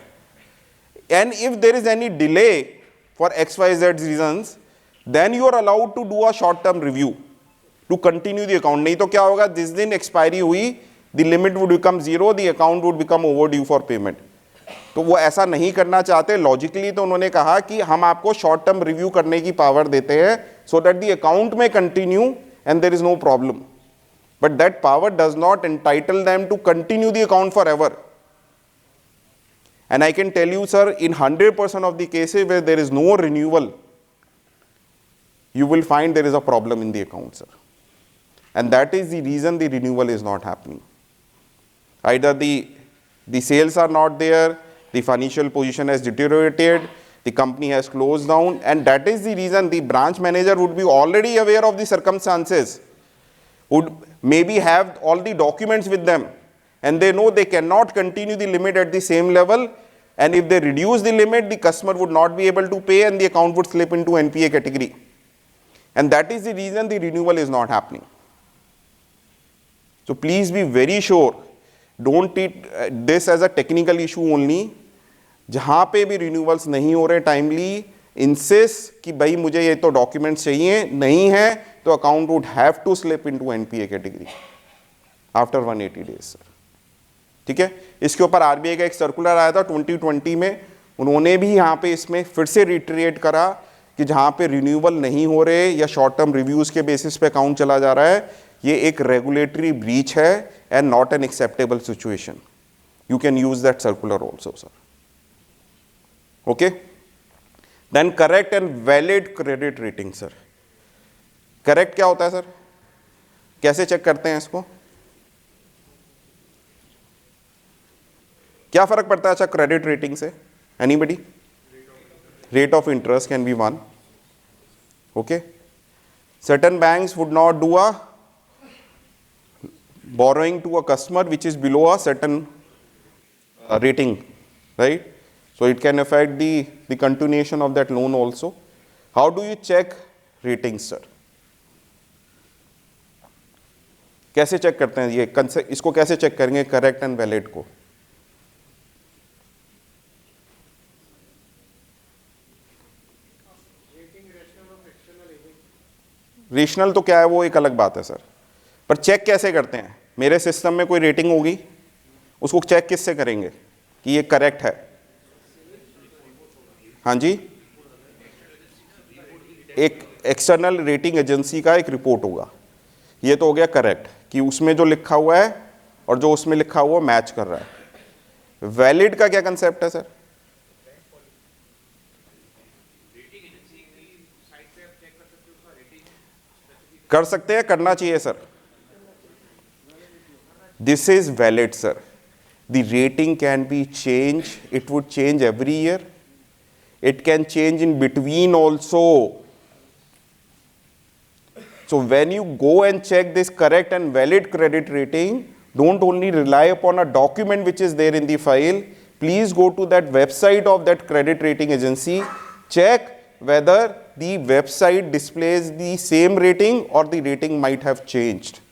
And if there is any delay for XYZ reasons, then you are allowed to do a short term review to continue the account. नहीं तो क्या होगा, जिस दिन expiry हुई the limit would become zero, the account would become overdue for payment. तो वो ऐसा नहीं करना चाहते लॉजिकली, तो उन्होंने कहा कि हम आपको शॉर्ट टर्म रिव्यू करने की पावर देते हैं so that the account may continue and there is no problem. But that power does not entitle them to continue the account forever. And I can tell you, sir, in 100% of the cases where there is no renewal, you will find there is a problem in the account, sir. And that is the reason the renewal is not happening. Either the sales are not there, the financial position has deteriorated, the company has closed down, and that is the reason the branch manager would be already aware of the circumstances, would maybe have all the documents with them, and they know they cannot continue the limit at the same level, and if they reduce the limit, the customer would not be able to pay and the account would slip into NPA category. And that is the reason the renewal is not happening. So please be very sure, don't treat this as a technical issue only. जहाँ पे भी renewals नहीं हो रहे timely, insist कि भाई मुझे ये तो documents चाहिए, नहीं है तो account would have to slip into NPA category after 180 days, sir. ठीक है, इसके ऊपर आरबीआई का एक सर्कुलर आया था 2020 में, उन्होंने भी यहाँ पे इसमें फिर से रिट्रेट करा कि जहाँ पे रिन्यूअल नहीं हो रहे या शॉर्ट टर्म रिव्यूज के बेसिस पे अकाउंट चला जा रहा है, ये एक रेगुलेटरी ब्रीच है and not an acceptable situation. You can use that circular also sir. Okay, then correct and valid credit rating sir. Correct क्या होता है सर? कैसे चेक करते हैं इसको? क्या फर्क पड़ता है अच्छा क्रेडिट रेटिंग से? Anybody? Rate of interest can be one. Okay, certain banks would not do a borrowing to a customer which is below a certain rating, right? So it can affect the continuation of that loan also. How do you check ratings, sir? कैसे check करते हैं ये इसको कैसे check करेंगे correct and valid को? Rational तो क्या है वो एक अलग बात है सर, पर चेक कैसे करते हैं? मेरे सिस्टम में कोई रेटिंग होगी, उसको चेक किससे करेंगे कि ये करेक्ट है? हाँ जी, एक एक्सटर्नल रेटिंग एजेंसी का एक रिपोर्ट होगा। ये तो हो गया करेक्ट कि उसमें जो लिखा हुआ है और जो उसमें लिखा हुआ मैच कर रहा है। वैलिड का क्या कंसेप्ट है सर? कर सकते हैं, करना चाहिए sir. This is valid sir. The rating can be change, it would change every year, it can change in between also. So when you go and check this correct and valid credit rating, don't only rely upon a document which is there in the file. Please go to that website of that credit rating agency, check whether the website displays the same rating or the rating might have changed.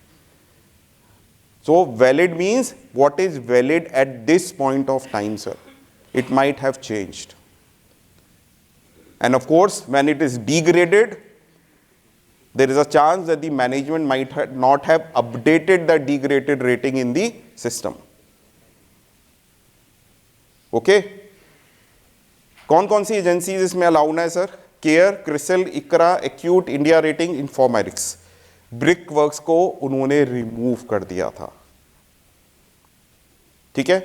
So valid means what is valid at this point of time, sir. It might have changed. And of course, when it is degraded, there is a chance that the management might not have updated the degraded rating in the system. Okay? कौन कौन सी agencies इसमें allowed है sir? CARE, CRISIL, ICRA, Acuite, India rating, Infomerics. Brickwork को उन्होंने remove कर दिया था। ठीक है,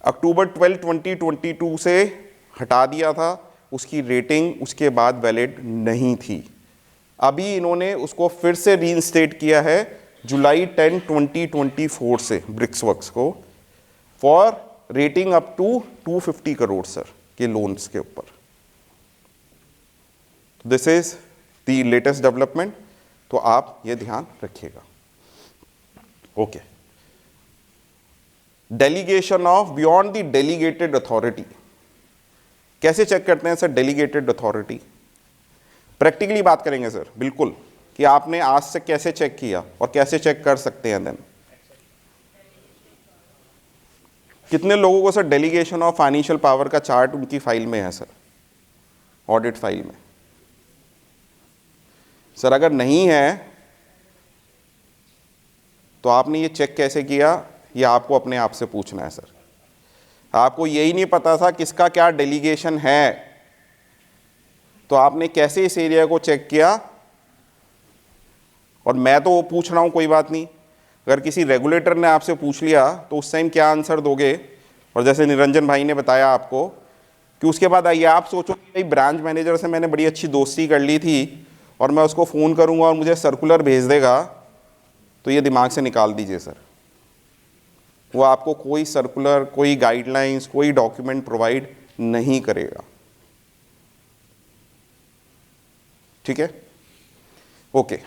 अक्टूबर 12, 2022 से हटा दिया था। उसकी रेटिंग उसके बाद वैलिड नहीं थी। अभी इन्होंने उसको फिर से रीइंस्टेट किया है जुलाई 10, 2024 से ब्रिक्स वर्क्स को, for rating up to 250 crore sir के लोन्स के ऊपर। This is the latest development, तो आप ये ध्यान रखिएगा। Okay, delegation of beyond the delegated authority. कैसे चेक करते हैं सर डेलीगेटेड अथॉरिटी? प्रैक्टिकली बात करेंगे सर, बिल्कुल, कि आपने आज से कैसे चेक किया और कैसे चेक कर सकते हैं। देन कितने लोगों को sir delegation of financial power का चार्ट उनकी फाइल में है सर, ऑडिट फाइल में? सर अगर नहीं है तो आपने ये चेक कैसे किया, ये आपको अपने आप से पूछना है सर। आपको यही नहीं पता था किसका क्या डेलीगेशन है, तो आपने कैसे इस एरिया को चेक किया? और मैं तो पूछ रहा हूं, कोई बात नहीं, अगर किसी रेगुलेटर ने आपसे पूछ लिया तो उस टाइम क्या आंसर दोगे? और जैसे निरंजन भाई ने बताया आपको कि उसके बाद आइए आप सोचो कि भाई ब्रांच मैनेजर से मैंने बड़ी अच्छी दोस्ती कर ली थी और मैं उसको फ़ोन करूंगा और मुझे सर्कुलर भेज देगा, तो ये दिमाग से निकाल दीजिए सर। वो आपको कोई सर्कुलर, कोई गाइडलाइंस, कोई डॉक्यूमेंट प्रोवाइड नहीं करेगा। ठीक है, okay.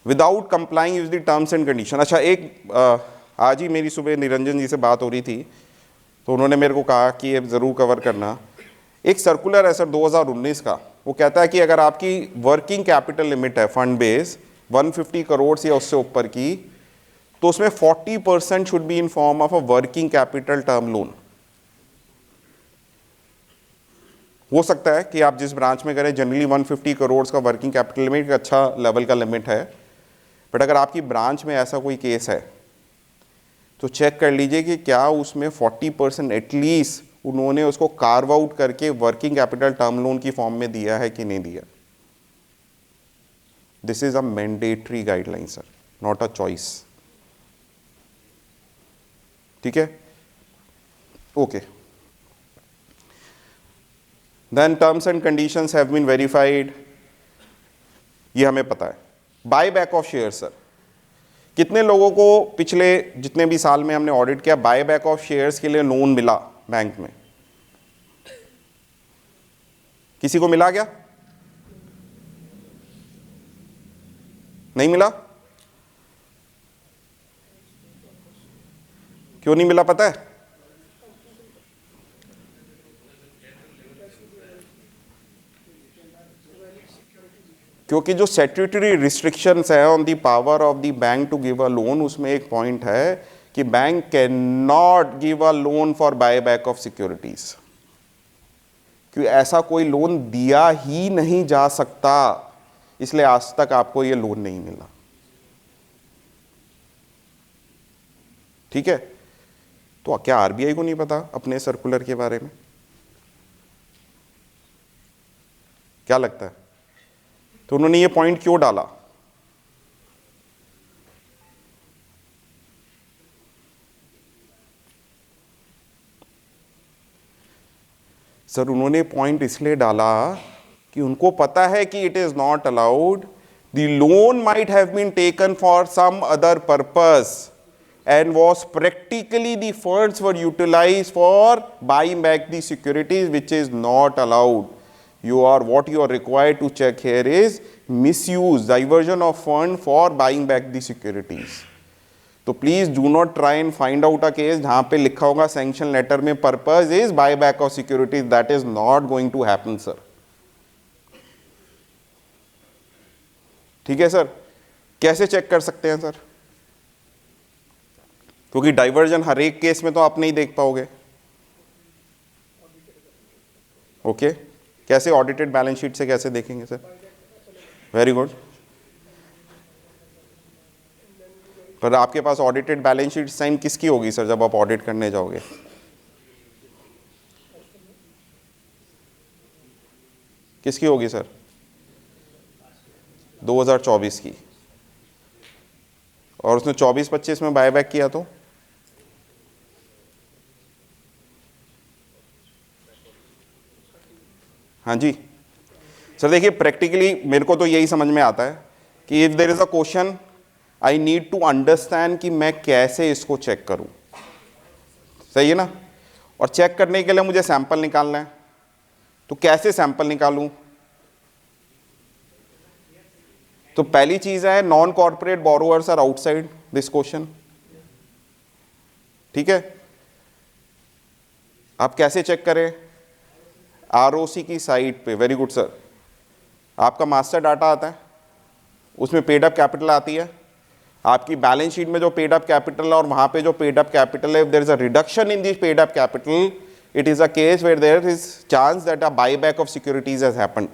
Without complying with the terms and condition. अच्छा, एक आज ही मेरी सुबह निरंजन जी से बात हो रही थी, तो उन्होंने मेरे को कहा कि ये ज़रूर कवर करना। एक सर्कुलर है सर 2019 का, वो कहता है कि अगर आपकी वर्किंग कैपिटल लिमिट है फंड बेस 150 करोड़ या उससे ऊपर की, तो उसमें 40% should be in form of a working capital term loan. हो सकता है कि आप जिस ब्रांच में करें, जनरली 150 करोड़ का वर्किंग कैपिटल लिमिट एक अच्छा लेवल का लिमिट है, बट अगर आपकी ब्रांच में ऐसा कोई केस है तो चेक कर लीजिए कि क्या उसमें 40% एटलीस्ट उन्होंने उसको कार्व आउट करके वर्किंग कैपिटल टर्म लोन की फॉर्म में दिया है कि नहीं दिया। This is a mandatory guideline sir, not a choice. ठीक है, okay. Then terms and conditions have been verified, ये हमें पता है। Buy back of share sir, कितने लोगों को पिछले जितने भी साल में हमने ऑडिट किया बाय बैक ऑफ शेयर्स के लिए लोन मिला बैंक में? किसी को मिला क्या? नहीं मिला? क्यों नहीं मिला पता है? क्योंकि जो स्टैट्यूटरी रिस्ट्रिक्शंस है on the power of the bank to give a loan, उसमें एक पॉइंट है कि bank can not give a loan for buy back of securities, क्योंकि ऐसा कोई लोन दिया ही नहीं जा सकता, इसलिए आज तक आपको ये लोन नहीं मिला। ठीक है, तो क्या आरबीआई को नहीं पता अपने सर्कुलर के बारे में? क्या लगता है? तो उन्होंने ये पॉइंट क्यों डाला? सर उन्होंने पॉइंट इसलिए डाला कि उनको पता है कि it is not allowed, the loan might have been taken for some other purpose and was practically the funds were utilized for buying back the securities, which is not allowed. What you are required to check here is misuse, diversion of fund for buying back the securities. So please do not try and find out a case जहाँ पे लिखा होगा sanction letter में purpose is buyback of securities. That is not going to happen, sir. ठीक है sir, कैसे check कर सकते हैं सर? क्योंकि डाइवर्जन हर एक केस में तो आप नहीं देख पाओगे। ओके, कैसे ऑडिटेड बैलेंस शीट से कैसे देखेंगे सर? Very good. पर आपके पास ऑडिटेड बैलेंस शीट साइन किसकी होगी सर जब आप ऑडिट करने जाओगे? किसकी होगी सर? 2024 की। और उसने 24-25 में बायबैक किया तो हाँ जी सर, देखिए प्रैक्टिकली मेरे को तो यही समझ में आता है कि if there is a question I need to understand कि मैं कैसे इसको चेक करूं। सही है ना? और चेक करने के लिए मुझे सैंपल निकालना है, तो कैसे सैंपल निकालूं? तो पहली चीज है non corporate borrowers are outside this question. ठीक है, आप कैसे चेक करें? आरओसी की साइट पे। वेरी गुड सर, आपका मास्टर डाटा आता है, उसमें पेड अप कैपिटल आती है, आपकी बैलेंस शीट में जो पेड अप कैपिटल है और वहां पे जो पेड अप कैपिटल है, there is a reduction in this paid up capital, it is a case where there is chance that a buyback of securities has happened.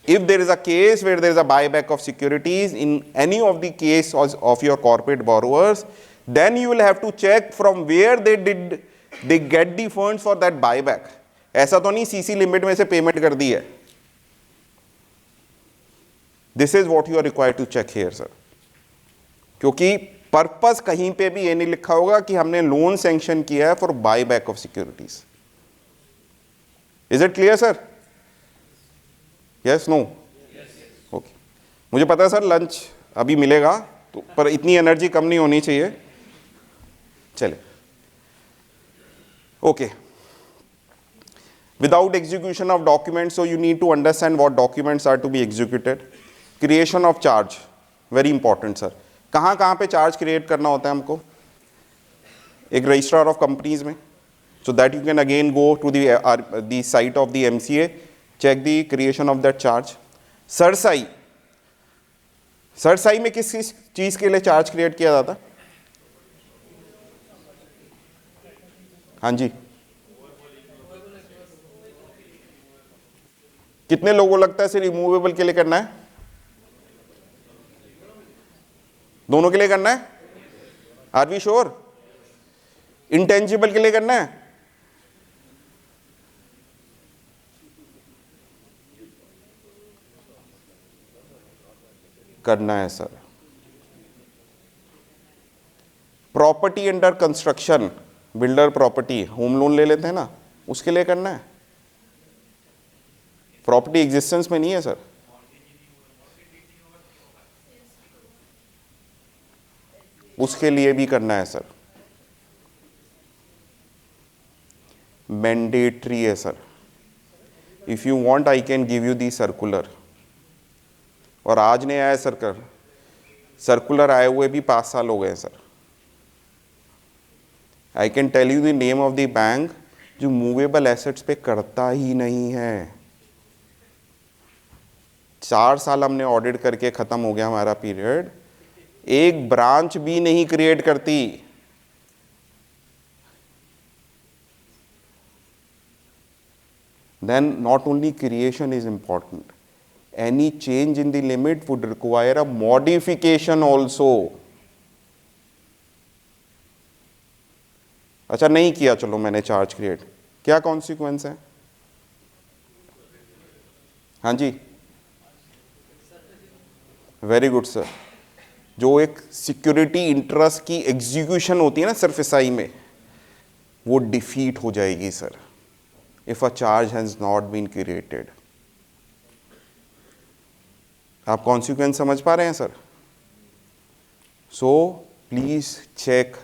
If there is a case where there is a buyback of securities in any of the case of your corporate borrowers, then you will have to check from where they get the funds for that buyback. ऐसा तो नहीं CC limit में से payment कर दी है। This is what you are required to check here, sir. क्योंकि purpose कहीं पे भी ये नहीं लिखा होगा कि हमने लोन सैंक्शन किया है for buyback of securities. Is it clear, sir? Yes no? Okay, मुझे पता है सर लंच अभी मिलेगा, तो पर इतनी एनर्जी कम नहीं होनी चाहिए। चले, okay. Without execution of document, so you need to understand what documents are to be executed. Creation of charge, very important sir. कहाँ कहाँ पे चार्ज क्रिएट करना होता है हमको? एक रजिस्ट्रार ऑफ कंपनीज में, so that you can again go to the site of the MCA, check the creation of that charge. Cerci, cerci में किस किस चीज के लिए चार्ज क्रिएट किया जाता? हाँ जी, कितने लोगों को लगता है सिर्फ रिमूवेबल के लिए करना है? दोनों के लिए करना है? Are we sure? इंटेंजिबल के लिए करना है? करना है sir. Property under construction, builder property, home loan ले लेते हैं ना, उसके लिए करना है? प्रॉपर्टी एग्जिस्टेंस में नहीं है सर। उसके लिए भी करना है सर। मैंडेटरी है sir. If you want I can give you the circular. और आज नहीं आया सर्कुलर आए हुए भी 5 साल हो गए sir. I can tell you the name of the bank जो मूवेबल एसेट्स पे करता ही नहीं है। 4 साल हमने ऑडिट करके ख़त्म हो गया हमारा पीरियड, एक ब्रांच भी नहीं क्रिएट करती। Then not only creation is important, any change in the limit would require a modification also. अच्छा नहीं किया, चलो मैंने चार्ज क्रिएट, क्या कॉन्सिक्वेंस है? हाँ जी, वेरी गुड सर। जो एक सिक्योरिटी इंटरेस्ट की एग्जीक्यूशन होती है ना सिर्फ एसआई में, वो डिफीट हो जाएगी sir, if a charge has not been created. आप कॉन्सिक्वेंस समझ पा रहे हैं sir? So please check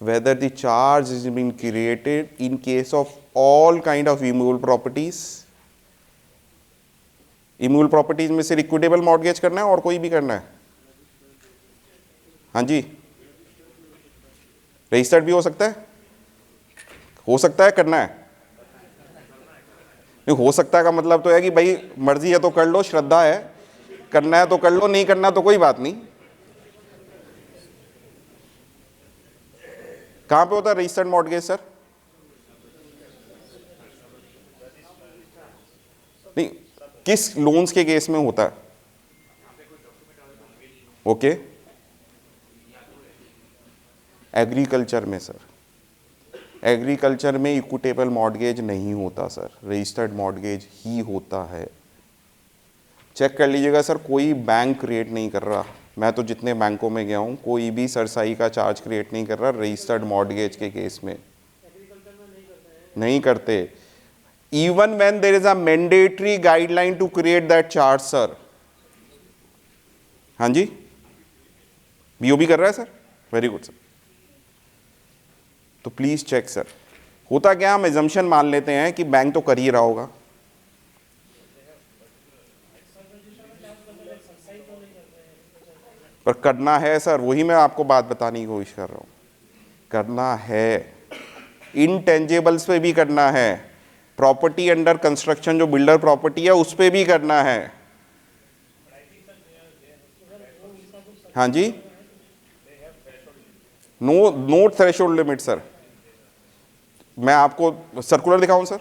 whether the charge has been created in case of all kind of immutable properties. Immovable properties में सिर्फ इक्विटेबल मॉर्गेज करना है और कोई भी करना है? हाँ जी, रजिस्टर्ड भी हो सकता है? हो सकता है, करना है? नहीं, हो सकता है का मतलब तो है कि भाई मर्जी है तो कर लो, श्रद्धा है, करना है तो कर लो, नहीं करना तो कोई बात नहीं। कहां पे होता है रजिस्टर्ड मॉर्गेज सर? नहीं, किस लोन्स के केस में होता है? ओके, एग्रीकल्चर में सर, एग्रीकल्चर में इक्विटेबल मॉर्गेज नहीं होता सर, रजिस्टर्ड मॉर्गेज ही होता है। चेक कर लीजिएगा सर, कोई बैंक क्रिएट नहीं कर रहा, मैं तो जितने बैंकों में गया हूं कोई भी सरसाई का चार्ज क्रिएट नहीं कर रहा रजिस्टर्ड मॉर्गेज के केस में, नहीं करते। Even when there is a mandatory guideline to create that charge sir. हाँ जी, बीओबी कर रहा है सर, वेरी गुड सर। तो प्लीज चेक सर, होता क्या, हम एजम्पशन मान लेते हैं कि बैंक तो कर ही रहा होगा, पर करना है सर, वही मैं आपको बात बताने की कोशिश कर रहा हूं, करना है। इनटेंजेबल्स पे भी करना है, प्रॉपर्टी अंडर कंस्ट्रक्शन जो बिल्डर प्रॉपर्टी है उस पे भी करना है। हाँ जी, नो थ्रेशोल्ड लिमिट सर। मैं आपको सर्कुलर दिखाऊं सर?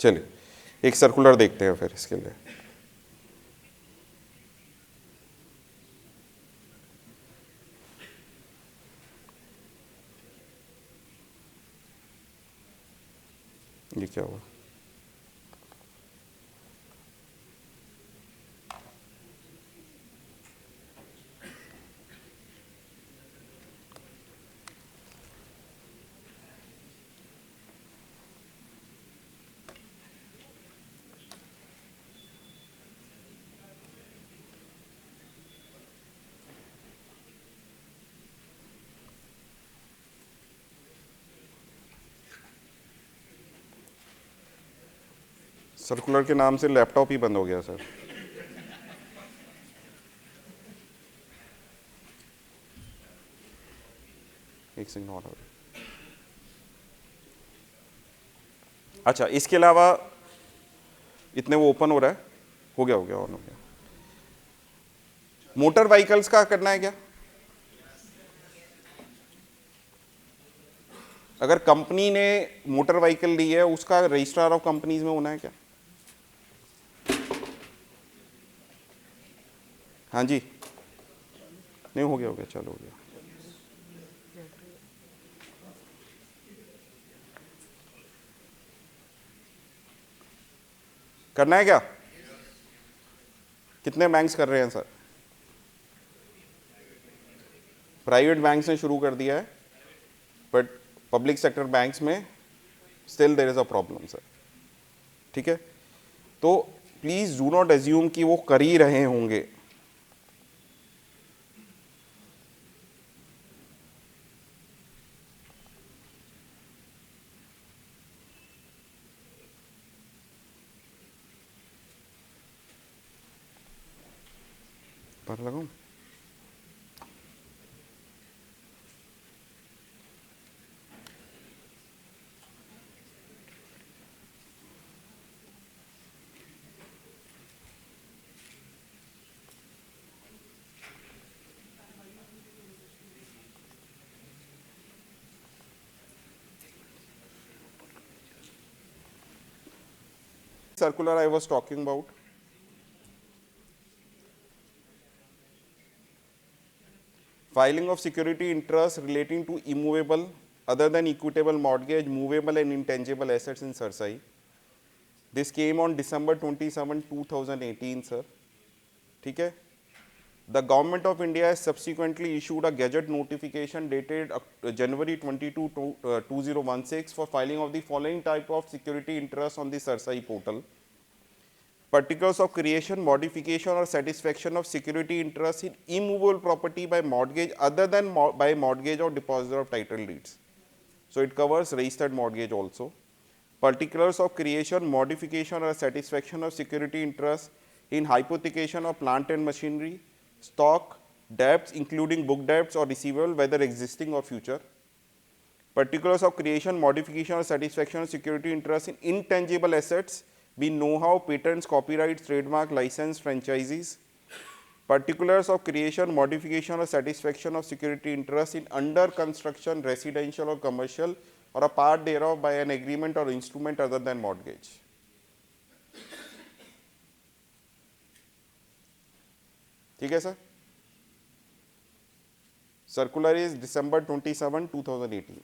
चलिए एक सर्कुलर देखते हैं फिर इसके लिए। ये क्या हुआ? सर्कुलर के नाम से लैपटॉप ही बंद हो गया सर। एक सेकंड और। अच्छा, इसके अलावा इतने वो ओपन हो रहा है, हो गया ऑन हो गया। मोटर व्हीकल्स का करना है क्या? अगर कंपनी ने मोटर व्हीकल ली है उसका रजिस्ट्रार ऑफ कंपनीज में होना है क्या? हाँ जी, नहीं हो गया चलो हो गया। करना है क्या? कितने बैंक्स कर रहे हैं सर? प्राइवेट बैंक्स ने शुरू कर दिया है, बट पब्लिक सेक्टर बैंक्स में still there is a problem sir. ठीक है, तो प्लीज डू नॉट एज्यूम कि वो कर ही रहे होंगे। पर लगाऊं? circular I was talking about. Filing of security interest relating to immovable other than equitable mortgage, movable and intangible assets in CERSAI. This came on December 27, 2018, sir. ठीक है? The Government of India has subsequently issued a gazette notification dated January 22, 2016 for filing of the following type of security interest on the CERSAI portal. Particulars of creation, modification or satisfaction of security interest in immovable property by mortgage other than by mortgage or depositor of title deeds. So it covers registered mortgage also. Particulars of creation, modification or satisfaction of security interest in hypothecation of plant and machinery, stock, debts including book debts or receivable whether existing or future. Particulars of creation, modification or satisfaction of security interest in intangible assets be know-how, patents, copyrights, trademark, license, franchises. Particulars of creation, modification or satisfaction of security interest in under construction, residential or commercial or a part thereof by an agreement or instrument other than mortgage. ठीक है sir? Circular is December 27, 2018.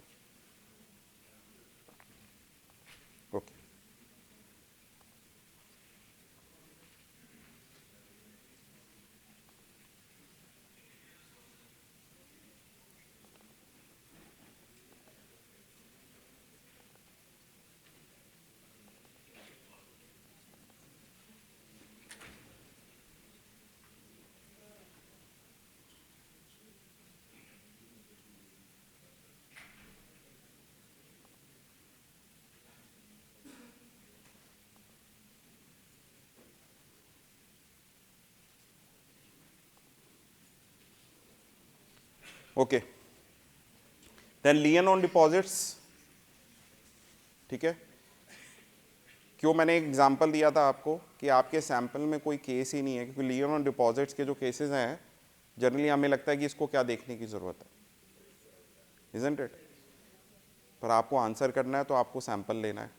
Okay. Okay then lien on deposits. ठीक है, क्यों मैंने एक example दिया था आपको कि आपके सैंपल में कोई केस ही नहीं है, क्योंकि लियन ऑन डिपॉजिट्स के जो केसेस हैं जनरली हमें लगता है कि इसको क्या देखने की ज़रूरत है, इजंट इट? पर आपको आंसर करना है तो आपको सैंपल लेना है.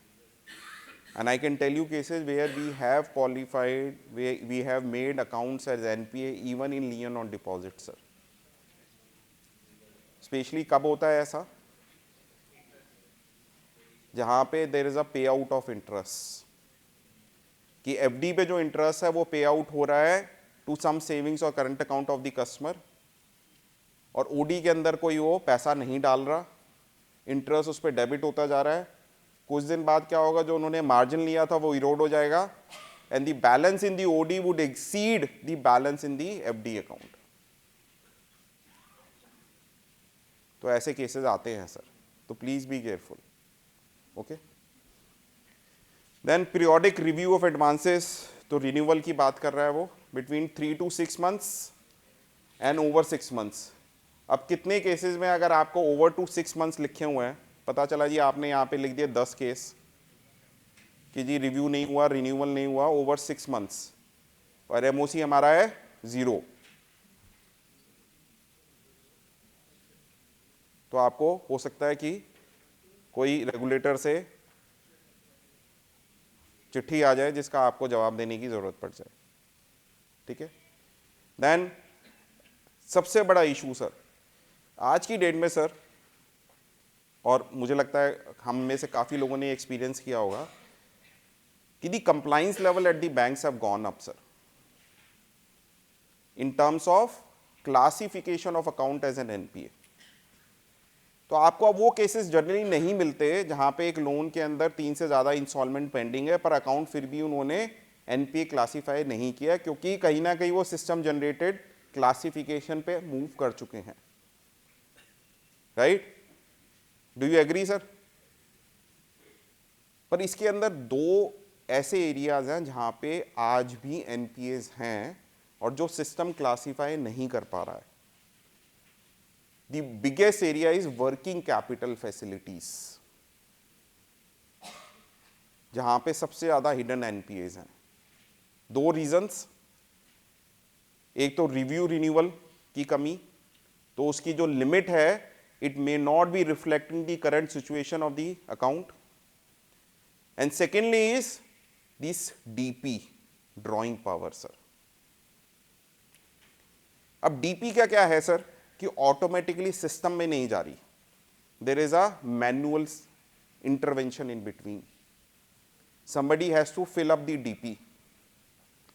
And I can tell you cases where we have qualified, we have made accounts as NPA even in lien on deposit sir. Specially कब होता है ऐसा? जहां पे देयर इज अ पे आउट ऑफ इंटरेस्ट, कि एफडी पे जो इंटरेस्ट है वो पे आउट हो रहा है टू सम सेविंग्स और current account of the customer, और ओडी के अंदर कोई वो पैसा नहीं डाल रहा, इंटरेस्ट उस पर डेबिट होता जा रहा है. कुछ दिन बाद क्या होगा, जो उन्होंने मार्जिन लिया था वो इरोड हो जाएगा and the balance in the OD would exceed the balance in the FD account. तो ऐसे केसेस आते हैं सर, तो please be careful. Okay, then periodic review of advances, तो रिन्यूअल की बात कर रहा है वो, between 3 to 6 months and over 6 months. अब कितने केसेस में अगर आपको ओवर टू 6 months लिखे हुए हैं, पता चला जी आपने यहाँ पे लिख दिया 10 केस कि जी रिव्यू नहीं हुआ, रिन्यूअल नहीं हुआ ओवर 6 months, और एमओसी हमारा है 0, तो आपको हो सकता है कि कोई रेगुलेटर से चिट्ठी आ जाए जिसका आपको जवाब देने की जरूरत पड़ जाए. ठीक है, देन सबसे बड़ा इशू सर आज की डेट में सर, और मुझे लगता है हम में से काफी लोगों ने एक्सपीरियंस किया होगा कि the compliance level at the banks have gone up sir in terms of classification of account as an NPA. तो आपको अब वो केसेस जनरली नहीं मिलते जहां पे एक लोन के अंदर 3 से ज़्यादा इंस्टॉलमेंट पेंडिंग है पर अकाउंट फिर भी उन्होंने एनपीए क्लासीफाई नहीं किया, क्योंकि कहीं ना कहीं वो सिस्टम जनरेटेड क्लासिफिकेशन पे मूव कर चुके हैं. Right, do you agree sir? पर इसके अंदर 2 ऐसे एरियाज हैं जहां पे आज भी एनपीएज हैं और जो सिस्टम क्लासीफाई नहीं कर पा रहा है. The biggest area is working capital facilities, जहां पे सबसे ज्यादा हिडन एनपीएज हैं. 2 रीजंस, एक तो रिव्यू रिन्यूअल की कमी, तो उसकी जो लिमिट है it may not be reflecting the current situation of the account, and secondly is this DP drawing power sir. अब डीपी क्या क्या है सर कि ऑटोमेटिकली सिस्टम में नहीं जा रही, there is a manual intervention in between, somebody has to fill up the DP.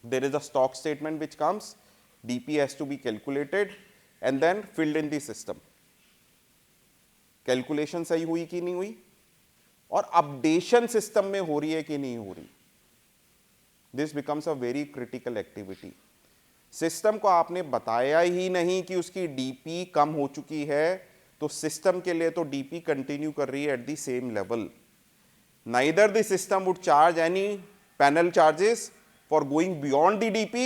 There is a stock statement which comes, DP has to be calculated and then filled in the system. Calculation सही हुई कि नहीं हुई और updation system में हो रही है कि नहीं हो रही, this becomes a very critical activity. System को आपने बताया ही नहीं कि उसकी डीपी कम हो चुकी है, तो सिस्टम के लिए तो डीपी कंटिन्यू कर रही है at the same level. Neither the system would charge any panel charges for going beyond the DP,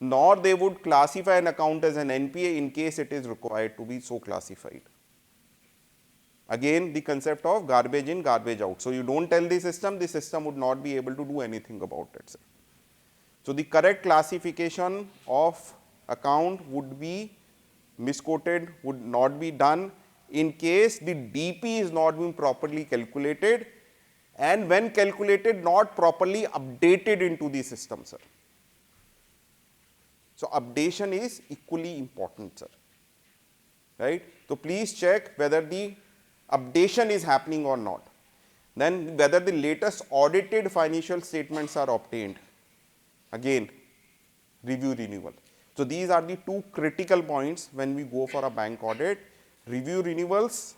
nor they would classify an account as an NPA in case it is required to be so classified. Again, the concept of garbage in, garbage out. So you don't tell the system would not be able to do anything about it. So the correct classification of account would be misquoted, would not be done in case the DP is not being properly calculated, and when calculated not properly updated into the system, sir. So updation is equally important, sir, right? So please check whether the updation is happening or not, then whether the latest audited financial statements are obtained, again review renewal. So these are the two critical points when we go for a bank audit: review renewals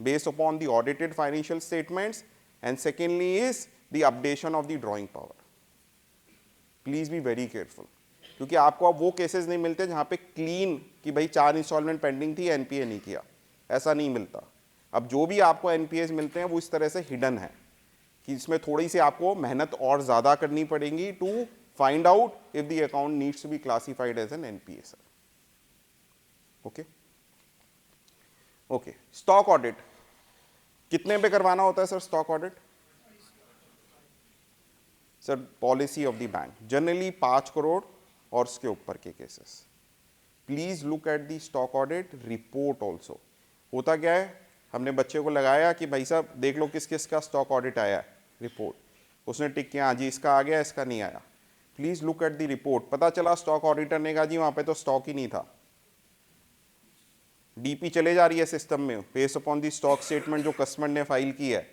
based upon the audited financial statements, and secondly is the updation of the drawing power. Please be very careful, क्योंकि आपको अब वो cases नहीं मिलते जहाँ पे clean कि भाई 4 इंस्टॉलमेंट पेंडिंग थी, एनपीए नहीं किया, ऐसा नहीं मिलता। अब जो भी आपको एनपीएस मिलते हैं वो इस तरह से हिडन है कि इसमें थोड़ी सी आपको मेहनत और ज़्यादा करनी पड़ेगी to find out if the account needs to be classified as an NPA, sir. Okay okay, stock audit कितने पे करवाना होता है सर? Stock audit sir policy of the bank generally 5 crore और उसके ऊपर के cases. Please look at the stock audit report also. होता क्या है, हमने बच्चे को लगाया कि भाई साहब देख लो किस किस का स्टॉक ऑडिट आया है, रिपोर्ट, उसने टिक किया हाँ जी इसका आ गया, इसका नहीं आया। Please look at the report. पता चला स्टॉक ऑडिटर ने कहा जी वहां पे तो स्टॉक ही नहीं था, डीपी चले जा रही है सिस्टम में based upon the stock statement जो कस्टमर ने फाइल की है,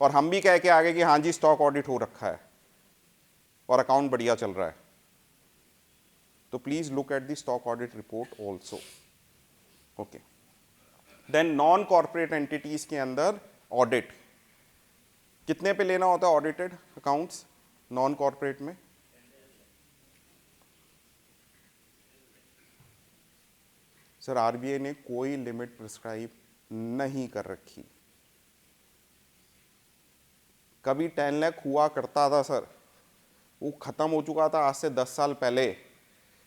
और हम भी कह के आ गए कि हाँ जी स्टॉक ऑडिट हो रखा है और अकाउंट बढ़िया चल रहा है। तो please look at the stock audit report also. Okay, then non corporate entities के अंदर ऑडिट कितने पे लेना होता है ऑडिटेड अकाउंट्स नॉन कॉर्पोरेट में? सर आरबीआई ने कोई लिमिट प्रिस्क्राइब नहीं कर रखी। कभी 10 लाख हुआ करता था सर, वो खत्म हो चुका था आज से 10 साल पहले,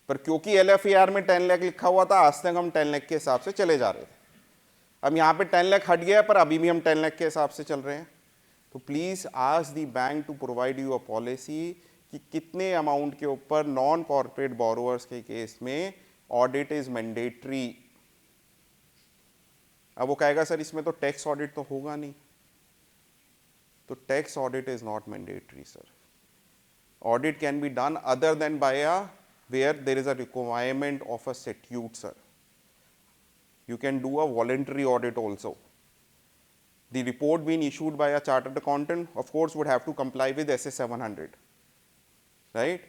पर क्योंकि एलएफईआर में 10 लाख लिखा हुआ था आज तक हम 10 लाख के हिसाब से चले जा रहे थे। अब यहाँ पे 10 लाख हट गया पर अभी भी हम 10 लाख के हिसाब से चल रहे हैं। तो please ask the bank to provide you a policy कि कितने अमाउंट के ऊपर नॉन कॉर्पोरेट बोरोवर्स के केस में ऑडिट इज मैंडेटरी। अब वो कहेगा सर इसमें तो टैक्स ऑडिट तो होगा नहीं, तो tax audit is not mandatory sir. Audit can be done other than by a where there is a requirement of a statute sir. You can do a voluntary audit also. The report being issued by a chartered accountant, of course, would have to comply with SS 700, right?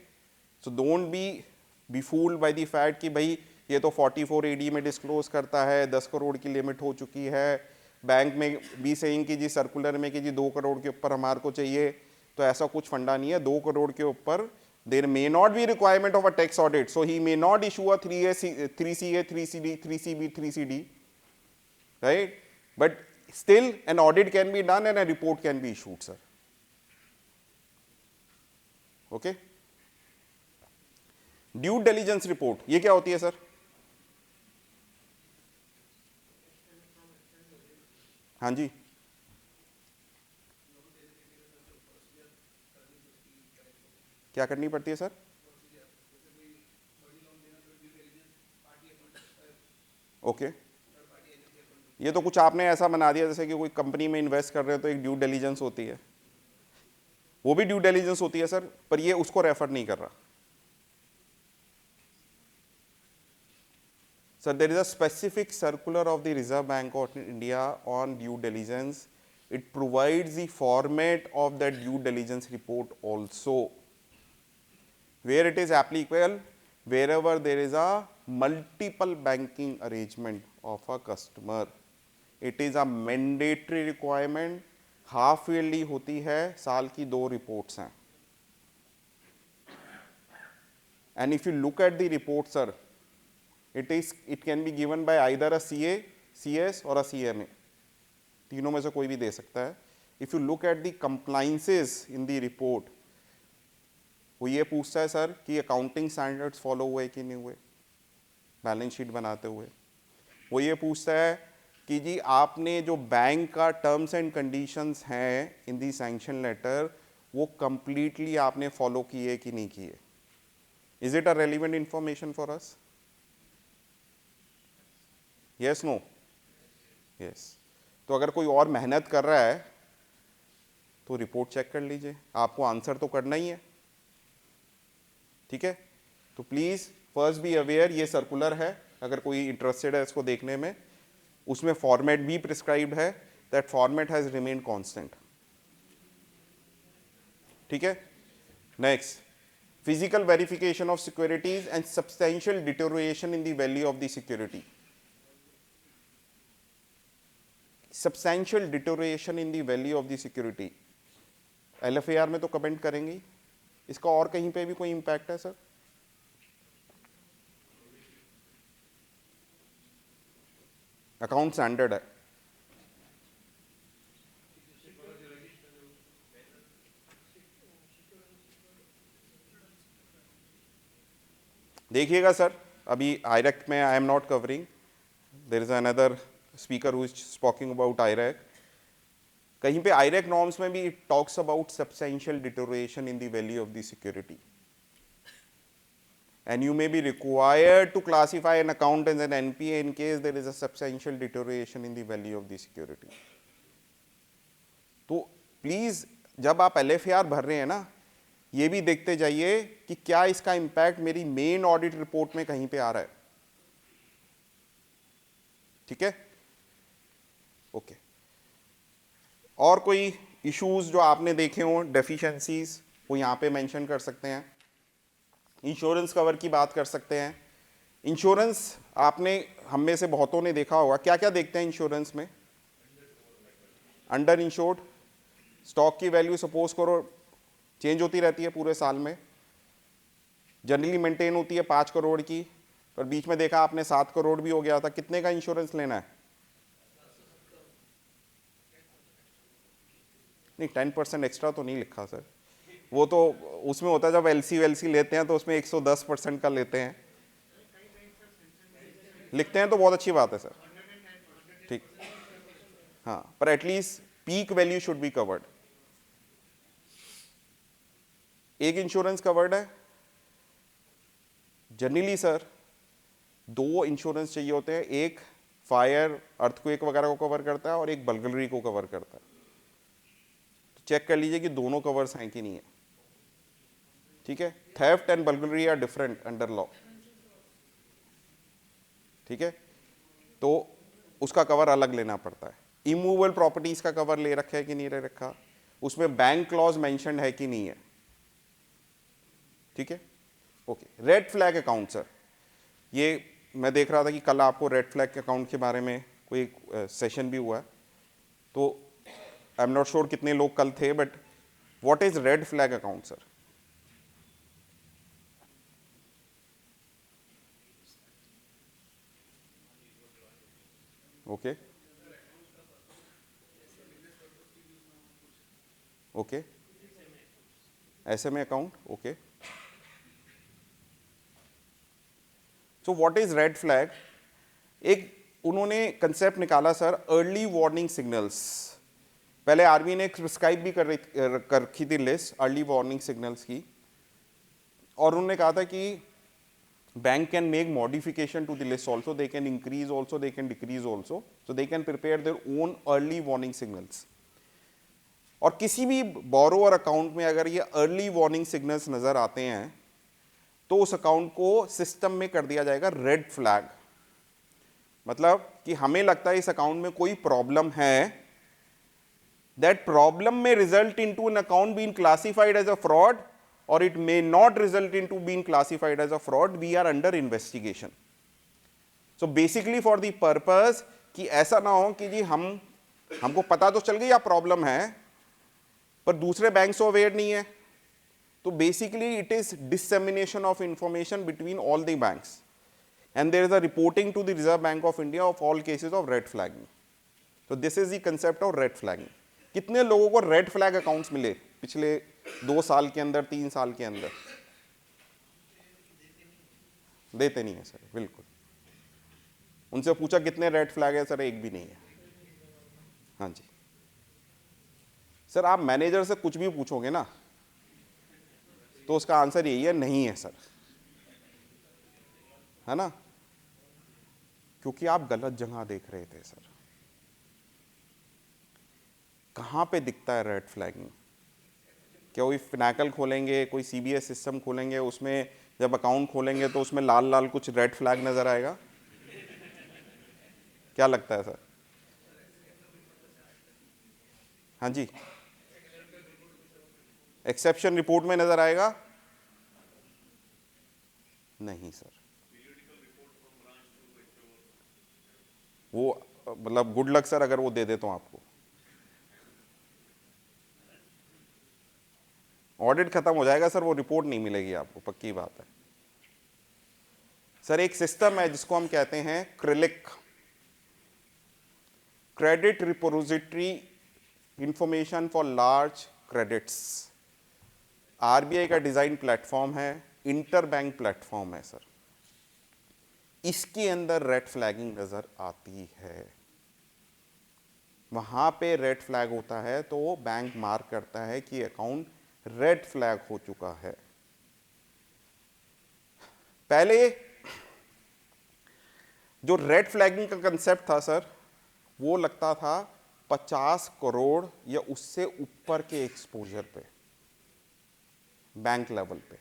So don't be fooled by the fact कि भाई ये तो 44 AD में disclose करता है, 10 करोड़ की limit हो चुकी है, बैंक में भी सेइंग कि जी सर्कुलर में कि जी 2 करोड़ के ऊपर हमारे को चाहिए, तो ऐसा कुछ फंडा नहीं है। 2 करोड़ के ऊपर there may not be requirement of a tax audit, so he may not issue a 3CA, 3CD, 3CB, 3CD, right? But still an audit can be done and a report can be issued, sir. Okay? Due diligence report, ये क्या होती है sir? हाँ जी, क्या करनी पड़ती है sir? Okay, ये तो कुछ आपने ऐसा बना दिया जैसे कि कोई कंपनी में इन्वेस्ट कर रहे हो तो एक ड्यू डिलीजेंस होती है, वो भी ड्यू डिलिजेंस होती है सर, पर ये उसको रेफर नहीं कर रहा sir. There is a specific circular of the Reserve Bank of India on due diligence. It provides the format of the due diligence report also, where it is applicable, wherever there is a multiple banking arrangement of a customer. It is a mandatory requirement. Half yearly होती है, साल की 2 reports हैं. And if you look at the report, sir, it can be given by either a CA, CS or a CMA. तीनों में से कोई भी दे सकता है. If you look at the compliances in the report, वो ये पूछता है सर कि अकाउंटिंग स्टैंडर्ड्स फॉलो हुए कि नहीं हुए बैलेंस शीट बनाते हुए. वो ये पूछता है कि जी आपने जो बैंक का टर्म्स एंड कंडीशंस हैं इन दी सैंक्शन लेटर वो कंप्लीटली आपने फॉलो किए कि नहीं किए. Is it a relevant information for us? Yes, no? Yes. तो अगर कोई और मेहनत कर रहा है तो रिपोर्ट चेक कर लीजिए, आपको आंसर तो करना ही है. ठीक है, तो प्लीज़ फर्स्ट बी अवेयर, ये सर्कुलर है, अगर कोई इंटरेस्टेड है इसको देखने में, उसमें फॉर्मेट भी प्रिस्क्राइब्ड है. That format has remain constant. ठीक है. Next, physical verification of securities and substantial deterioration in the value of the security. Substantial deterioration in the value of the security LFAR में तो कमेंट करेंगे. इसका और कहीं पे भी कोई इंपैक्ट है सर? अकाउंट स्टैंडर्ड है. देखिएगा सर, अभी आईरेक में I am not covering, there is another speaker who is speaking about IRAC. कहीं पे आईरेक नॉर्म्स में भी it talks about substantial deterioration in the value of the security. And you may be required to classify an account as an NPA in case there is a substantial deterioration in the value of the security. तो please जब आप LFAR भर रहे हैं ना, ये भी देखते जाइए कि क्या इसका इंपैक्ट मेरी मेन ऑडिट रिपोर्ट में कहीं पे आ रहा है. ठीक है, ओके. और कोई इश्यूज जो आपने देखे हो, डेफिशिएंसीज, वो यहाँ पे मेंशन कर सकते हैं. इंश्योरेंस कवर की बात कर सकते हैं. इंश्योरेंस आपने हम में से बहुतों ने देखा होगा, क्या क्या देखते हैं इंश्योरेंस में? अंडर इंश्योर्ड, स्टॉक की वैल्यू सपोज करो चेंज होती रहती है पूरे साल में, जनरली मेंटेन होती है 5 करोड़ की, पर बीच में देखा आपने 7 करोड़ भी हो गया था. कितने का इंश्योरेंस लेना है? नहीं, 10% एक्स्ट्रा तो नहीं लिखा सर. वो तो उसमें होता है जब LC लेते हैं तो उसमें 110% का लेते हैं. लिखते हैं तो बहुत अच्छी बात है सर. ठीक, हाँ, पर at least peak value should be covered. एक इंश्योरेंस कवर्ड है. जनरली सर 2 इंश्योरेंस चाहिए होते हैं, एक फायर अर्थक्वेक वगैरह को कवर करता है और एक बर्गलरी को कवर करता है. तो चेक कर लीजिए कि दोनों कवर्स हैं कि नहीं है. ठीक है, theft and burglary are different under law. ठीक है, तो उसका कवर अलग लेना पड़ता है. इमूवेबल प्रॉपर्टीज का कवर ले रखा है कि नहीं ले रखा, उसमें बैंक क्लॉज मेंशन है कि नहीं है. ठीक है, okay. Red flag account sir, ये मैं देख रहा था कि कल आपको रेड फ्लैग अकाउंट के बारे में कोई सेशन भी हुआ है, तो आई एम नॉट श्योर कितने लोग कल थे, but what is red flag account sir? Okay, okay, SMA account, okay. So what is red flag? एक उन्होंने कंसेप्ट निकाला सर, अर्ली वार्निंग सिग्नल्स. पहले RBI ने प्रिस्क्राइब भी कर रखी थी लिस्ट अर्ली वार्निंग सिग्नल्स की, और उन्होंने कहा था कि bank can make modification to the list also, they can increase also, they can decrease also, so they can prepare their own early warning signals. और किसी भी बोरोवर अकाउंट में अगर ये अर्ली वार्निंग सिग्नल्स नजर आते हैं तो उस अकाउंट को सिस्टम में कर दिया जाएगा रेड फ्लैग। मतलब कि हमें लगता है इस अकाउंट में कोई प्रॉब्लम है, that problem may result into an account being classified as a fraud or it may not result into being classified as a fraud. We are under investigation. So basically for the purpose कि ऐसा ना हो कि जी हमको पता तो चल गई या प्रॉब्लम है पर दूसरे बैंक से अवेयर नहीं है, तो basically it is dissemination of information between all the banks and there is a reporting to the Reserve Bank of India of all cases of red flagging. So this is the concept of red flagging. कितने लोगों को red flag accounts मिले पिछले 2 साल के अंदर, 3 साल के अंदर? देते नहीं है सर, बिल्कुल। उनसे पूछा कितने रेड फ्लैग है, सर एक भी नहीं है। हाँ जी सर, आप मैनेजर से कुछ भी पूछोगे ना तो उसका आंसर यही है, नहीं है सर, है ना, क्योंकि आप गलत जगह देख रहे थे सर। कहाँ पे दिखता है रेड फ्लैगिंग? क्या कोई फिनाकल खोलेंगे, कोई सीबीएस सिस्टम खोलेंगे, उसमें जब अकाउंट खोलेंगे तो उसमें लाल लाल कुछ रेड फ्लैग नजर आएगा? क्या लगता है सर? हाँ जी, एक्सेप्शन रिपोर्ट में नजर आएगा? नहीं सर, वो मतलब गुड लक सर अगर वो दे दे तो आपको ऑडिट खत्म हो जाएगा सर, वो रिपोर्ट नहीं मिलेगी आपको, पक्की बात है सर। एक सिस्टम है जिसको हम कहते हैं क्रिलिक, credit repository information for large credits. RBI का डिजाइन प्लेटफॉर्म है, इंटर बैंक प्लेटफॉर्म है सर। इसके अंदर रेड फ्लैगिंग नजर आती है, वहां पे रेड फ्लैग होता है तो बैंक मार्क करता है कि अकाउंट रेड फ्लैग हो चुका है। पहले जो रेड फ्लैगिंग का कंसेप्ट था सर, वो लगता था 50 करोड़ या उससे ऊपर के एक्सपोजर पे, बैंक लेवल पे,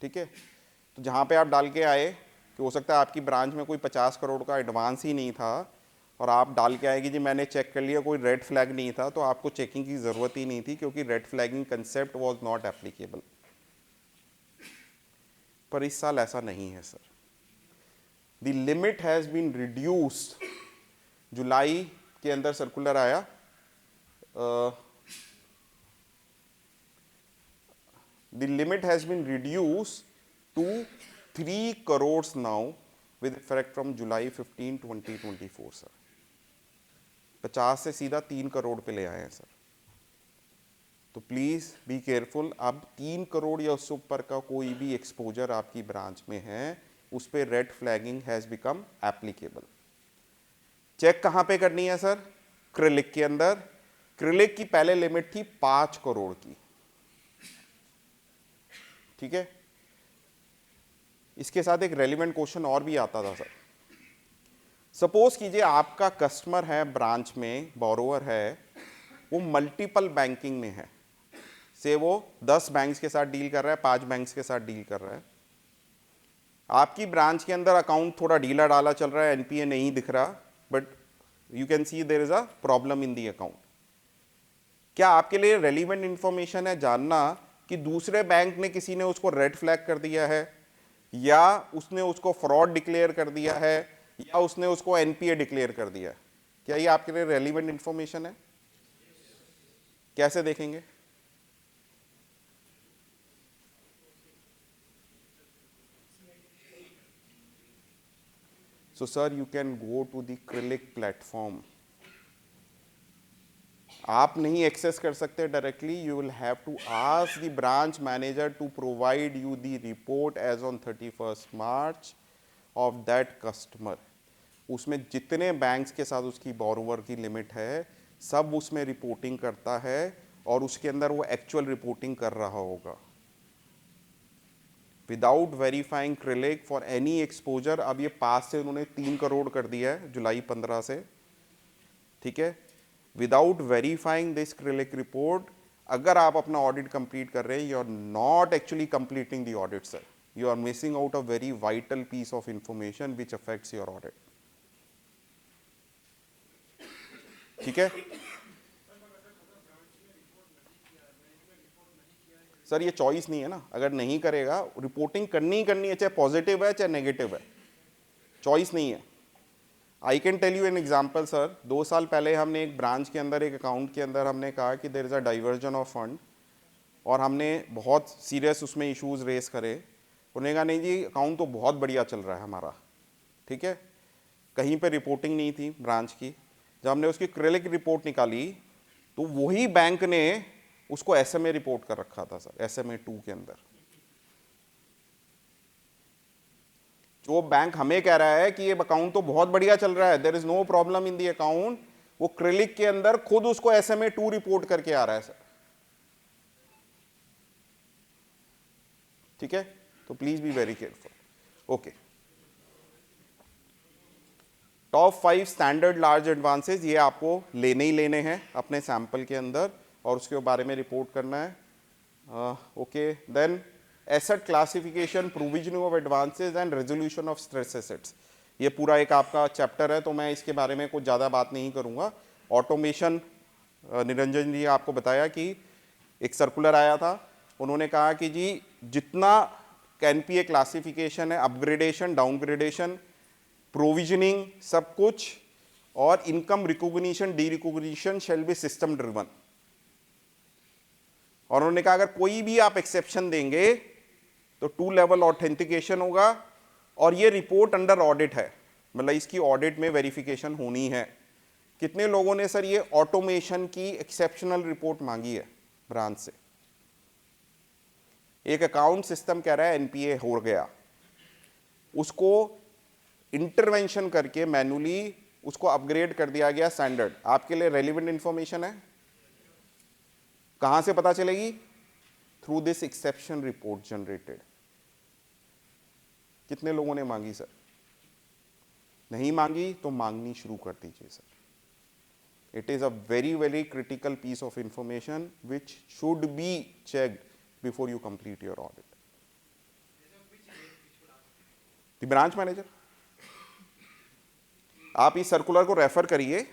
ठीक है। तो जहां पे आप डाल के आए कि हो सकता है आपकी ब्रांच में कोई 50 करोड़ का एडवांस ही नहीं था और आप डाल के आए कि जी मैंने चेक कर लिया कोई रेड फ्लैग नहीं था, तो आपको चेकिंग की ज़रूरत ही नहीं थी क्योंकि red flagging concept was not applicable. पर इस साल ऐसा नहीं है sir. The limit has been reduced. जुलाई के अंदर सर्कुलर आया, the limit has been reduced to 3 crore now with effect from July 15, 2024 sir. 50 से सीधा 3 करोड़ पे ले आए हैं सर। तो प्लीज बी केयरफुल। अब 3 करोड़ या उससे ऊपर का कोई भी एक्सपोजर आपकी ब्रांच में है, उस पर red flagging has become applicable. Check कहां पे करनी है सर? क्रिलिक के अंदर। क्रिलिक की पहले लिमिट थी 5 करोड़ की, ठीक है। इसके साथ एक रेलिवेंट क्वेश्चन और भी आता था सर। सपोज कीजिए आपका कस्टमर है ब्रांच में, बोरोवर है, वो मल्टीपल बैंकिंग में है, से वो 10 बैंक्स के साथ डील कर रहा है, 5 बैंक्स के साथ डील कर रहा है। आपकी ब्रांच के अंदर अकाउंट थोड़ा ढीला डाला चल रहा है, एनपीए नहीं दिख रहा, but you can see there is a problem in the account. क्या आपके लिए रेलिवेंट इंफॉर्मेशन है जानना कि दूसरे बैंक ने किसी ने उसको रेड फ्लैग कर दिया है, या उसने उसको फ्रॉड डिक्लेयर कर दिया है, या उसने उसको एनपीए डिक्लेयर कर दिया है? क्या ये आपके लिए रेलिवेंट इंफॉर्मेशन है? कैसे देखेंगे? So sir, you can go to the Crilic platform. आप नहीं एक्सेस कर सकते directly, you will have to ask the branch manager to provide you the report as on 31 March of that customer. उसमें जितने banks के साथ उसकी borrower की लिमिट है, सब उसमें रिपोर्टिंग करता है और उसके अंदर वो एक्चुअल रिपोर्टिंग कर रहा होगा विदाउट वेरीफाइंग क्रिलिक फॉर एनी एक्सपोजर। अब ये 5 से उन्होंने 3 करोड़ कर दिया है जुलाई 15 से, ठीक है। विदाउट वेरीफाइंग दिस क्रिलिक रिपोर्ट, अगर आप अपना ऑडिट कंप्लीट कर रहे हैं, you are not actually completing the audit sir, you are missing out a very vital piece of information which affects your audit. ठीक है सर, ये चॉइस नहीं है ना, अगर नहीं करेगा रिपोर्टिंग करनी ही करनी है, चाहे पॉजिटिव है चाहे नेगेटिव है, चॉइस नहीं है। I can tell you an example sir, 2 साल पहले हमने एक ब्रांच के अंदर एक अकाउंट के अंदर हमने कहा कि there is a diversion of fund, और हमने बहुत सीरियस उसमें इश्यूज रेस करे। उन्होंने कहा नहीं जी अकाउंट तो बहुत बढ़िया चल रहा है हमारा, ठीक है, कहीं पे रिपोर्टिंग नहीं थी ब्रांच की। जब हमने उसकी क्रेडिट रिपोर्ट निकाली तो वही बैंक ने उसको SMA रिपोर्ट कर रखा था सर, SMA 2 के अंदर। जो बैंक हमें कह रहा है कि ये अकाउंट तो बहुत बढ़िया चल रहा है, there is no problem in the account, वो क्रेडिट के अंदर खुद उसको SMA 2 रिपोर्ट करके आ रहा है सर। ठीक है, तो please be very careful. Okay, top 5 standard large advances, ये आपको लेने ही लेने हैं अपने सैंपल के अंदर और उसके बारे में रिपोर्ट करना है। Okay, then asset classification, provisioning of advances and resolution of stress assets, ये पूरा एक आपका चैप्टर है, तो मैं इसके बारे में कुछ ज़्यादा बात नहीं करूँगा। ऑटोमेशन, निरंजन जी आपको बताया कि एक सर्कुलर आया था, उन्होंने कहा कि जी जितना NPA क्लासिफिकेशन है, अपग्रेडेशन, डाउनग्रेडेशन, प्रोविजनिंग, सब कुछ, और income recognition, D recognition shall be system driven. और उन्होंने कहा अगर कोई भी आप एक्सेप्शन देंगे तो 2 लेवल ऑथेंटिकेशन होगा, और ये रिपोर्ट अंडर ऑडिट है, मतलब इसकी ऑडिट में वेरिफिकेशन होनी है। कितने लोगों ने सर ये ऑटोमेशन की एक्सेप्शनल रिपोर्ट मांगी है ब्रांच से? एक अकाउंट सिस्टम कह रहा है NPA हो गया, उसको इंटरवेंशन करके मैन्युअली उसको अपग्रेड कर दिया गया स्टैंडर्ड। आपके लिए रेलिवेंट इंफॉर्मेशन है, कहां से पता चलेगी? Through this exception report generated. कितने लोगों ने मांगी सर? नहीं मांगी तो मांगनी शुरू कर दीजिए sir. It is a very very critical piece of information which should be checked before you complete your audit. The branch manager, आप इस सर्कुलर को रेफर करिए,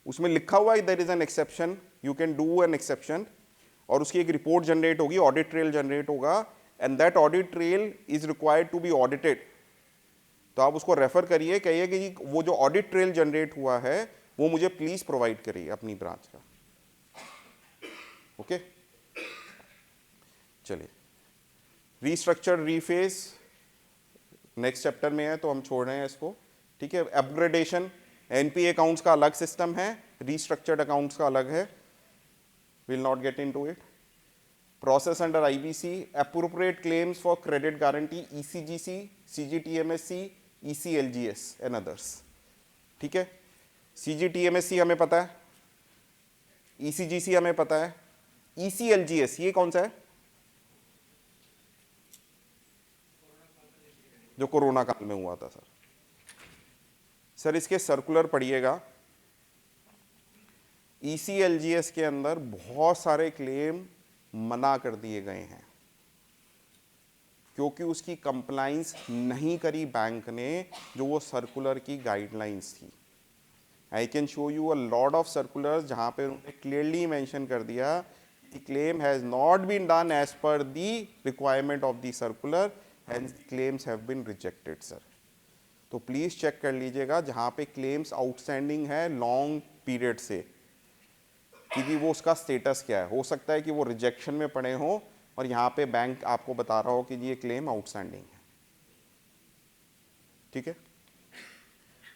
उसमें लिखा हुआ है there is an exception, you can do an exception, और उसकी एक रिपोर्ट जनरेट होगी, ऑडिट ट्रेल जनरेट होगा, and that audit trail is required to be audited. तो आप उसको रेफर करिए, कहिए कि जी वो जो ऑडिट ट्रेल जनरेट हुआ है वो मुझे प्लीज प्रोवाइड करिए अपनी ब्रांच का। ओके, चलिए, रीस्ट्रक्चर रीफेस नेक्स्ट चैप्टर में है तो हम छोड़ रहे हैं इसको। ठीक है, अपग्रेडेशन, NPA अकाउंट्स का अलग सिस्टम है, रीस्ट्रक्चर्ड अकाउंट्स का अलग है, will not get into it. Process under IBC, appropriate claims for credit guarantee, ECGC, CGTMSC, ECLGS and others। ठीक है, CGTMSC हमें पता है, ECGC हमें पता है, ECLGS ये कौन सा है? जो कोरोना काल में हुआ था सर। सर इसके सर्कुलर पढ़िएगा, ECLGS के अंदर बहुत सारे क्लेम मना कर दिए गए हैं क्योंकि उसकी कंप्लाइंस नहीं करी बैंक ने, जो वो सर्कुलर की गाइडलाइंस थी। I can show you a lot of circulars जहां पे उन्होंने क्लियरली मेंशन कर दिया कि claim has not been done as per the requirement of the circular, hence claims have been rejected sir. तो प्लीज चेक कर लीजिएगा जहां पे क्लेम्स आउटस्टैंडिंग है लॉन्ग पीरियड से, क्योंकि वो उसका स्टेटस क्या है। हो सकता है कि वो रिजेक्शन में पड़े हो और यहाँ पे बैंक आपको बता रहा हो कि ये क्लेम आउटस्टैंडिंग है। ठीक है,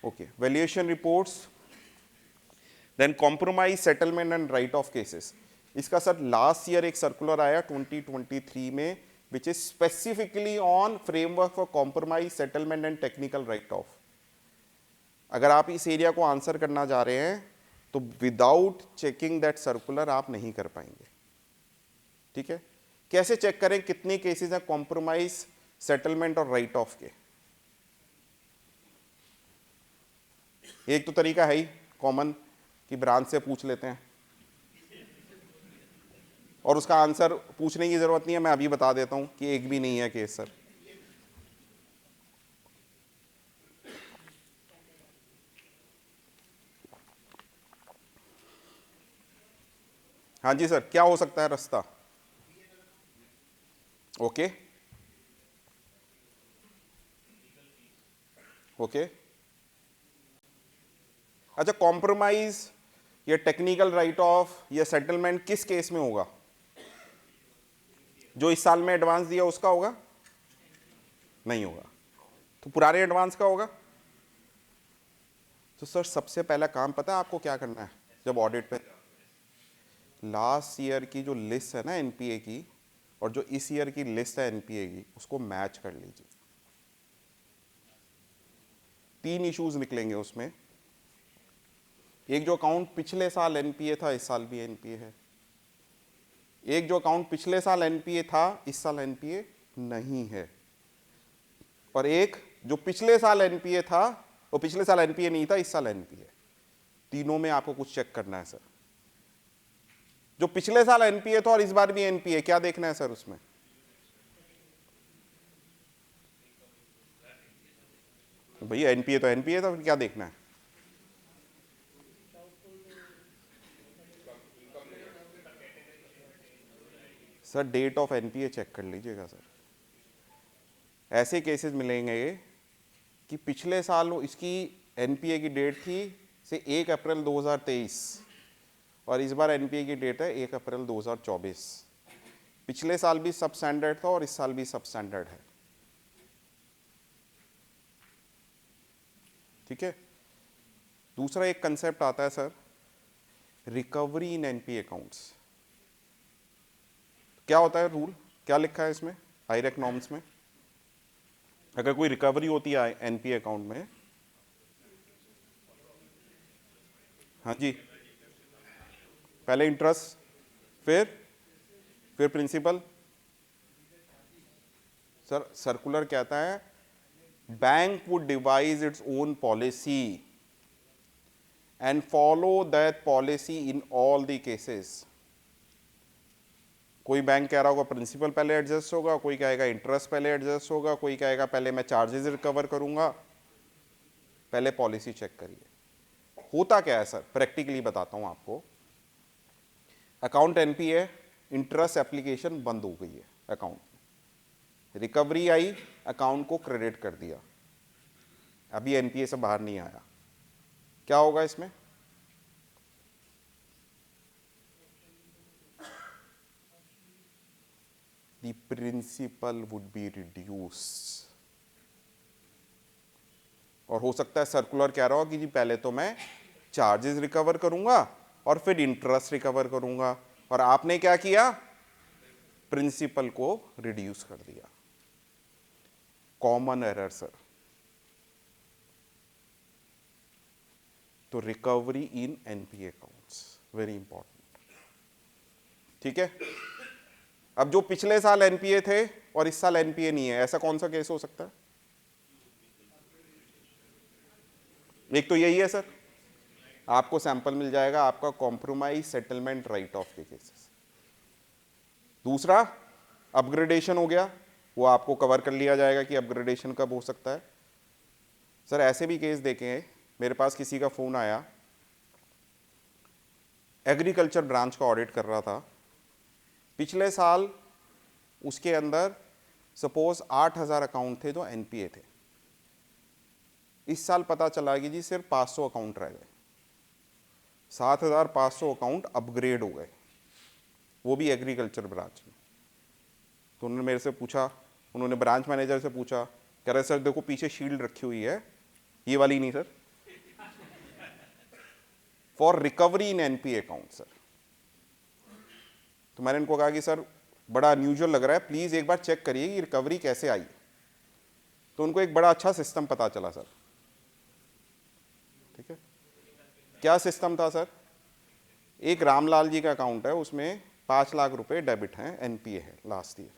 okay, valuation reports, then compromise settlement and write off cases. इसका सर लास्ट ईयर एक सर्कुलर आया 2023 में, which is specifically on framework for compromise settlement and technical write off. अगर आप इस एरिया को आंसर करना जा रहे हैं तो विदाउट चेकिंग दैट सर्कुलर आप नहीं कर पाएंगे। ठीक है, कैसे चेक करें कितने केसेस हैं कॉम्प्रोमाइज सेटलमेंट और राइट ऑफ के? एक तो तरीका है ही कॉमन, कि ब्रांच से पूछ लेते हैं, और उसका आंसर पूछने की ज़रूरत नहीं है, मैं अभी बता देता हूं कि एक भी नहीं है केस सर। हाँ जी सर, क्या हो सकता है रास्ता? ओके ओके, अच्छा, कॉम्प्रोमाइज या टेक्निकल राइट ऑफ या सेटलमेंट किस केस में होगा? जो इस साल में एडवांस दिया उसका होगा? नहीं होगा। तो पुराने एडवांस का होगा? तो सर सबसे पहला काम पता है आपको क्या करना है? जब ऑडिट पे लास्ट ईयर की जो लिस्ट है ना एनपीए की, और जो इस ईयर की लिस्ट है एनपीए की, उसको मैच कर लीजिए। 3 इश्यूज निकलेंगे उसमें। एक जो अकाउंट पिछले साल एनपीए था, इस साल भी एनपीए है। एक जो अकाउंट पिछले साल एनपीए था, इस साल एनपीए नहीं है। और एक जो पिछले साल एनपीए था, वो पिछले साल एनपीए नहीं था, इस साल एनपीए। तीनों में आपको कुछ चेक करना है सर। जो पिछले साल एनपीए था और इस बार भी एनपीए, क्या देखना है सर उसमें? भैया एनपीए तो एनपीए था, फिर क्या देखना है? Sir date of NPA check कर लीजिएगा सर। ऐसे केसेस मिलेंगे कि पिछले साल इसकी एनपीए की डेट थी से 1 अप्रैल 2023, और इस बार एनपीए की डेट है 1 अप्रैल 2024। पिछले साल भी सब स्टैंडर्ड था और इस साल भी सब स्टैंडर्ड है। ठीक है। दूसरा एक कंसेप्ट आता है sir, recovery in NPA accounts. क्या होता है रूल, क्या लिखा है इसमें आईरेक नॉर्म्स में? अगर कोई रिकवरी होती है एनपीए अकाउंट में, हाँ जी, पहले इंटरेस्ट, फिर प्रिंसिपल। सर सर्कुलर कहता है bank would devise its own policy and follow that policy in all the cases. कोई बैंक कह रहा होगा प्रिंसिपल पहले एडजस्ट होगा, कोई कहेगा इंटरेस्ट पहले एडजस्ट होगा, कोई कहेगा पहले मैं चार्जेस रिकवर करूंगा। पहले पॉलिसी चेक करिए। होता क्या है सर, प्रैक्टिकली बताता हूं आपको। अकाउंट एनपीए, इंटरेस्ट एप्लीकेशन बंद हो गई है अकाउंट, रिकवरी आई, अकाउंट को क्रेडिट कर दिया, अभी एनपीए से बाहर नहीं आया, क्या होगा इसमें? The principal would be reduced। और हो सकता है सर्कुलर कह रहा हो कि जी पहले तो मैं चार्जेस रिकवर करूंगा और फिर इंटरेस्ट रिकवर करूंगा, और आपने क्या किया? प्रिंसिपल को रिड्यूस कर दिया। Common error sir. तो recovery in NPA accounts very important. ठीक है। अब जो पिछले साल एनपीए थे और इस साल एनपीए नहीं है, ऐसा कौन सा केस हो सकता है? एक तो यही है सर, आपको सैंपल मिल जाएगा आपका कॉम्प्रोमाइज सेटलमेंट राइट ऑफ के केसेस। दूसरा अपग्रेडेशन हो गया, वो आपको कवर कर लिया जाएगा कि अपग्रेडेशन कब हो सकता है। सर ऐसे भी केस देखे हैं, मेरे पास किसी का फोन आया, एग्रीकल्चर ब्रांच का ऑडिट कर रहा था। पिछले साल उसके अंदर सपोज 8,000 अकाउंट थे जो एनपीए थे। इस साल पता चला कि जी सिर्फ 500 अकाउंट रह गए, 7,500 अकाउंट अपग्रेड हो गए, वो भी एग्रीकल्चर ब्रांच में। तो उन्होंने मेरे से पूछा, उन्होंने ब्रांच मैनेजर से पूछा, कह रहे सर देखो पीछे शील्ड रखी हुई है, ये वाली नहीं sir, for recovery in NPA account sir. तो मैंने इनको कहा कि सर बड़ा अनयूजुअल लग रहा है, प्लीज़ एक बार चेक करिए कि रिकवरी कैसे आई। तो उनको एक बड़ा अच्छा सिस्टम पता चला सर। ठीक है, क्या सिस्टम था सर? एक रामलाल जी का अकाउंट है, उसमें 5 लाख रुपए डेबिट हैं, एनपीए है लास्ट ईयर।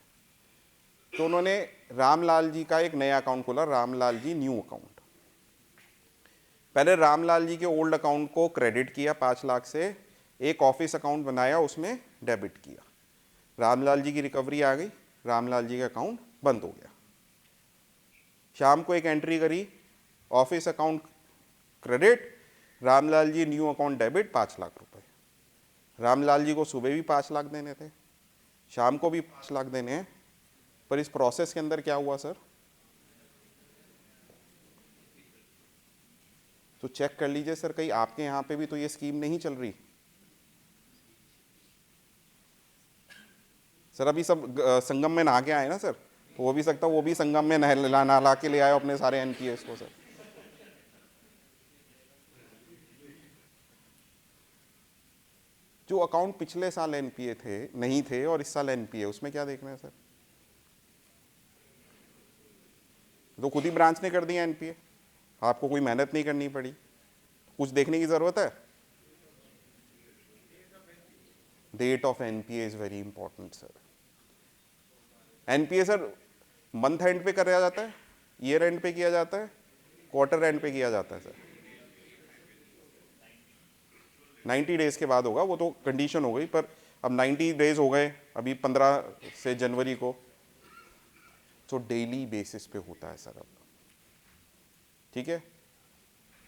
तो उन्होंने रामलाल जी का एक नया अकाउंट खोला, रामलाल जी न्यू अकाउंट। पहले रामलाल जी के ओल्ड अकाउंट को क्रेडिट किया 5 लाख से, एक ऑफिस अकाउंट बनाया उसमें डेबिट किया, रामलाल जी की रिकवरी आ गई, रामलाल जी का अकाउंट बंद हो गया। शाम को एक एंट्री करी, office account credit, Ramlal ji new account debit 5 lakh रुपए। रामलाल जी को सुबह भी 5 लाख देने थे, शाम को भी 5 लाख देने हैं, पर इस प्रोसेस के अंदर क्या हुआ सर? तो चेक कर लीजिए सर, कहीं आपके यहां पे भी तो ये स्कीम नहीं चल रही सर। अभी सब संगम में नहा के आए ना सर, तो हो भी सकता वो भी संगम में नहा के ले आए अपने सारे एनपीएस को सर। जो अकाउंट पिछले साल एनपीए थे नहीं थे और इस साल एनपीए, उसमें क्या देखना है सर? तो खुद ही ब्रांच ने कर दिया एनपीए, आपको कोई मेहनत नहीं करनी पड़ी। कुछ देखने की जरूरत है? Date of NPA is very important sir. NPA sir month end पे कराया जाता है, ईयर एंड पे किया जाता है, क्वार्टर एंड पे किया जाता है सर? 90 डेज के बाद होगा, वो तो कंडीशन हो गई, पर अब 90 डेज हो गए, अभी 15 से जनवरी को, तो डेली बेसिस पे होता है सर अब, ठीक है।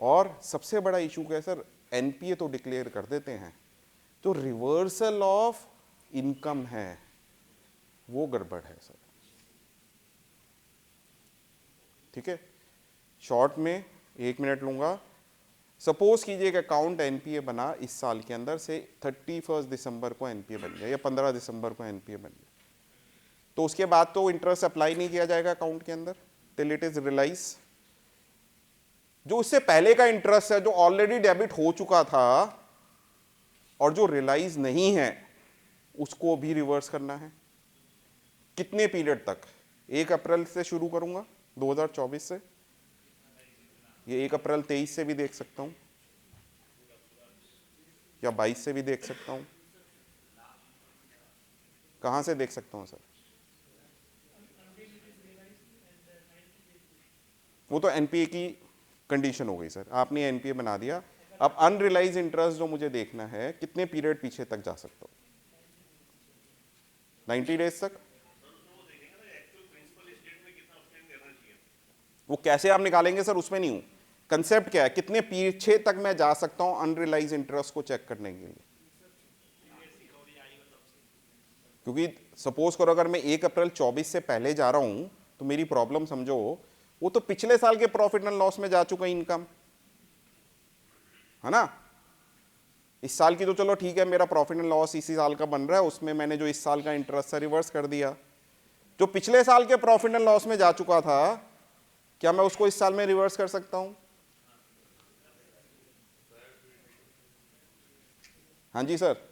और सबसे बड़ा इशू क्या है सर? एनपीए तो डिक्लेयर कर देते हैं, तो रिवर्सल ऑफ इनकम है वो गड़बड़ है सर, ठीक है। शॉर्ट में 1 मिनट लूंगा। सपोज कीजिए कि अकाउंट एनपीए बना इस साल के अंदर से 31 दिसंबर को एनपीए बन गया या 15 दिसंबर को एनपीए बन गया, तो उसके बाद तो इंटरेस्ट अप्लाई नहीं किया जाएगा अकाउंट के अंदर टिल इट इज रियलाइज। जो उससे पहले का इंटरेस्ट है, जो ऑलरेडी डेबिट हो चुका था और जो रियलाइज नहीं है, उसको भी रिवर्स करना है। कितने पीरियड तक? 1 अप्रैल से शुरू करूंगा 2024 से, ये 1 अप्रैल 23 से भी देख सकता हूं या 22 से भी देख सकता हूं। कहां से देख सकता हूं सर? वो तो एनपीए की कंडीशन हो गई सर, आपने एनपीए बना दिया। अब अनरियलाइज इंटरेस्ट जो मुझे देखना है, कितने पीरियड पीछे तक जा सकता हूं? 90 डेज तक। वो कैसे आप निकालेंगे सर? उसमें नहीं हूं। कंसेप्ट क्या है, कितने पीछे तक मैं जा सकता हूं अनरियलाइज इंटरेस्ट को चेक करने के लिए? क्योंकि सपोज करो अगर मैं 1 अप्रैल 24 से पहले जा रहा हूं, तो मेरी प्रॉब्लम समझो, वो तो पिछले साल के प्रॉफिट एंड लॉस में जा चुका इनकम है ना। इस साल की तो चलो ठीक है, मेरा प्रॉफिट एंड लॉस इसी साल का बन रहा है, उसमें मैंने जो इस साल का इंटरेस्ट है रिवर्स कर दिया। जो पिछले साल के प्रॉफिट एंड लॉस में जा चुका था, क्या मैं उसको इस साल में रिवर्स कर सकता हूं? हाँ जी सर।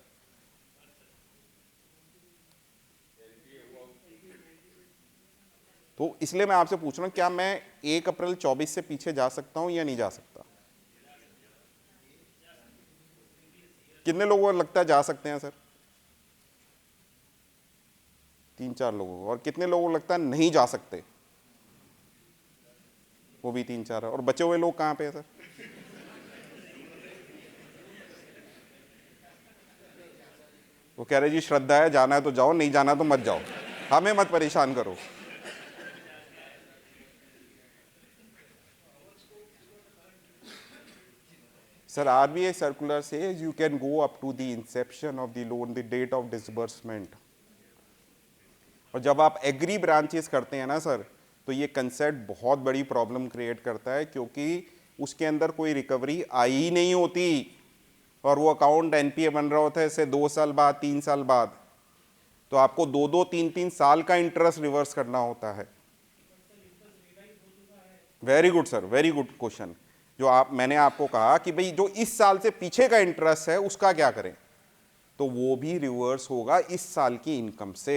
तो इसलिए मैं आपसे पूछ रहा हूं, क्या मैं 1 अप्रैल 24 से पीछे जा सकता हूं या नहीं जा सकता? कितने लोगों को लगता है जा सकते हैं सर? 3-4 लोगों को। और कितने लोगों को लगता है नहीं जा सकते? वो भी 3-4 है। और बचे हुए लोग कहां पे है सर? वो कह रहे जी श्रद्धा है, जाना है तो जाओ, नहीं जाना तो मत जाओ, हमें मत परेशान करो। Sir, RBI circular says you can go up to the inception of the loan, the date of disbursement. और जब आप एग्री ब्रांचेस करते हैं ना सर, तो ये कंसेप्ट बहुत बड़ी प्रॉब्लम क्रिएट करता है, क्योंकि उसके अंदर कोई रिकवरी आई ही नहीं होती और वो अकाउंट एनपीए बन रहा होता है इससे 2 साल बाद, 3 साल बाद, तो आपको 2-2, 3-3 साल का इंटरेस्ट रिवर्स करना होता है। Very good sir, very good question. जो मैंने आपको कहा कि भाई जो इस साल से पीछे का इंटरेस्ट है उसका क्या करें, तो वो भी रिवर्स होगा इस साल की इनकम से।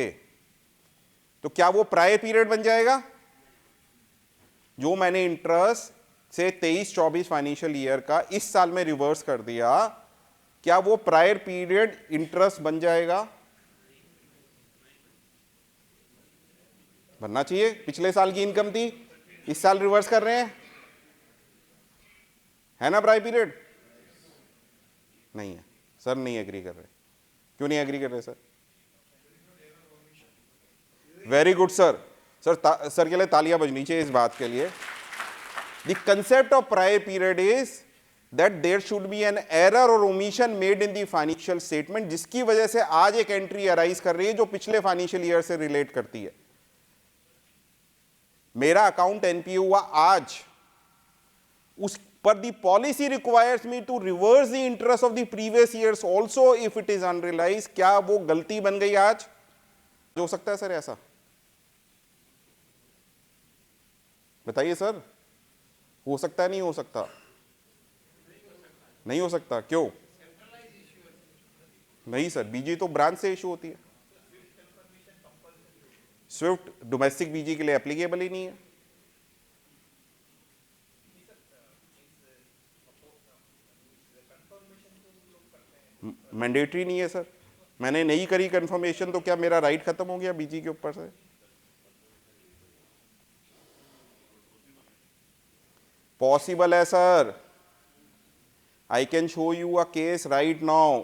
तो क्या वो प्रायर पीरियड बन जाएगा? जो मैंने इंटरेस्ट से 23-24 फाइनेंशियल ईयर का इस साल में रिवर्स कर दिया, क्या वो प्रायर पीरियड इंटरेस्ट बन जाएगा? बनना चाहिए। पिछले साल की इनकम थी, इस साल रिवर्स कर रहे हैं, है ना प्रायर पीरियड? नहीं है सर, नहीं एग्री कर रहे। क्यों नहीं एग्री कर रहे sir? Very good sir. Sir के लिए तालियां बजनी चाहिए इस बात के लिए। The concept of prior period is that there should be an error or omission made in the financial statement, जिसकी वजह से आज एक एंट्री अराइज कर रही है जो पिछले फाइनेंशियल ईयर से रिलेट करती है। मेरा अकाउंट एनपीए हुआ आज, उस पर the policy requires me to reverse the interest of the previous years also if it is unrealise. क्या वो गलती बन गई आज? हो सकता है सर ऐसा? बताइए सर, हो सकता है नहीं हो सकता? नहीं हो सकता। क्यों नहीं सर? बीजी तो ब्रांच से इशू होती है। स्विफ्ट डोमेस्टिक बीजी के लिए एप्लीकेबल ही नहीं है। मैंडेटरी नहीं है सर। मैंने नहीं करी कंफर्मेशन तो क्या मेरा राइट खत्म हो गया बीजी के ऊपर से? पॉसिबल है sir. I can show you a case right now.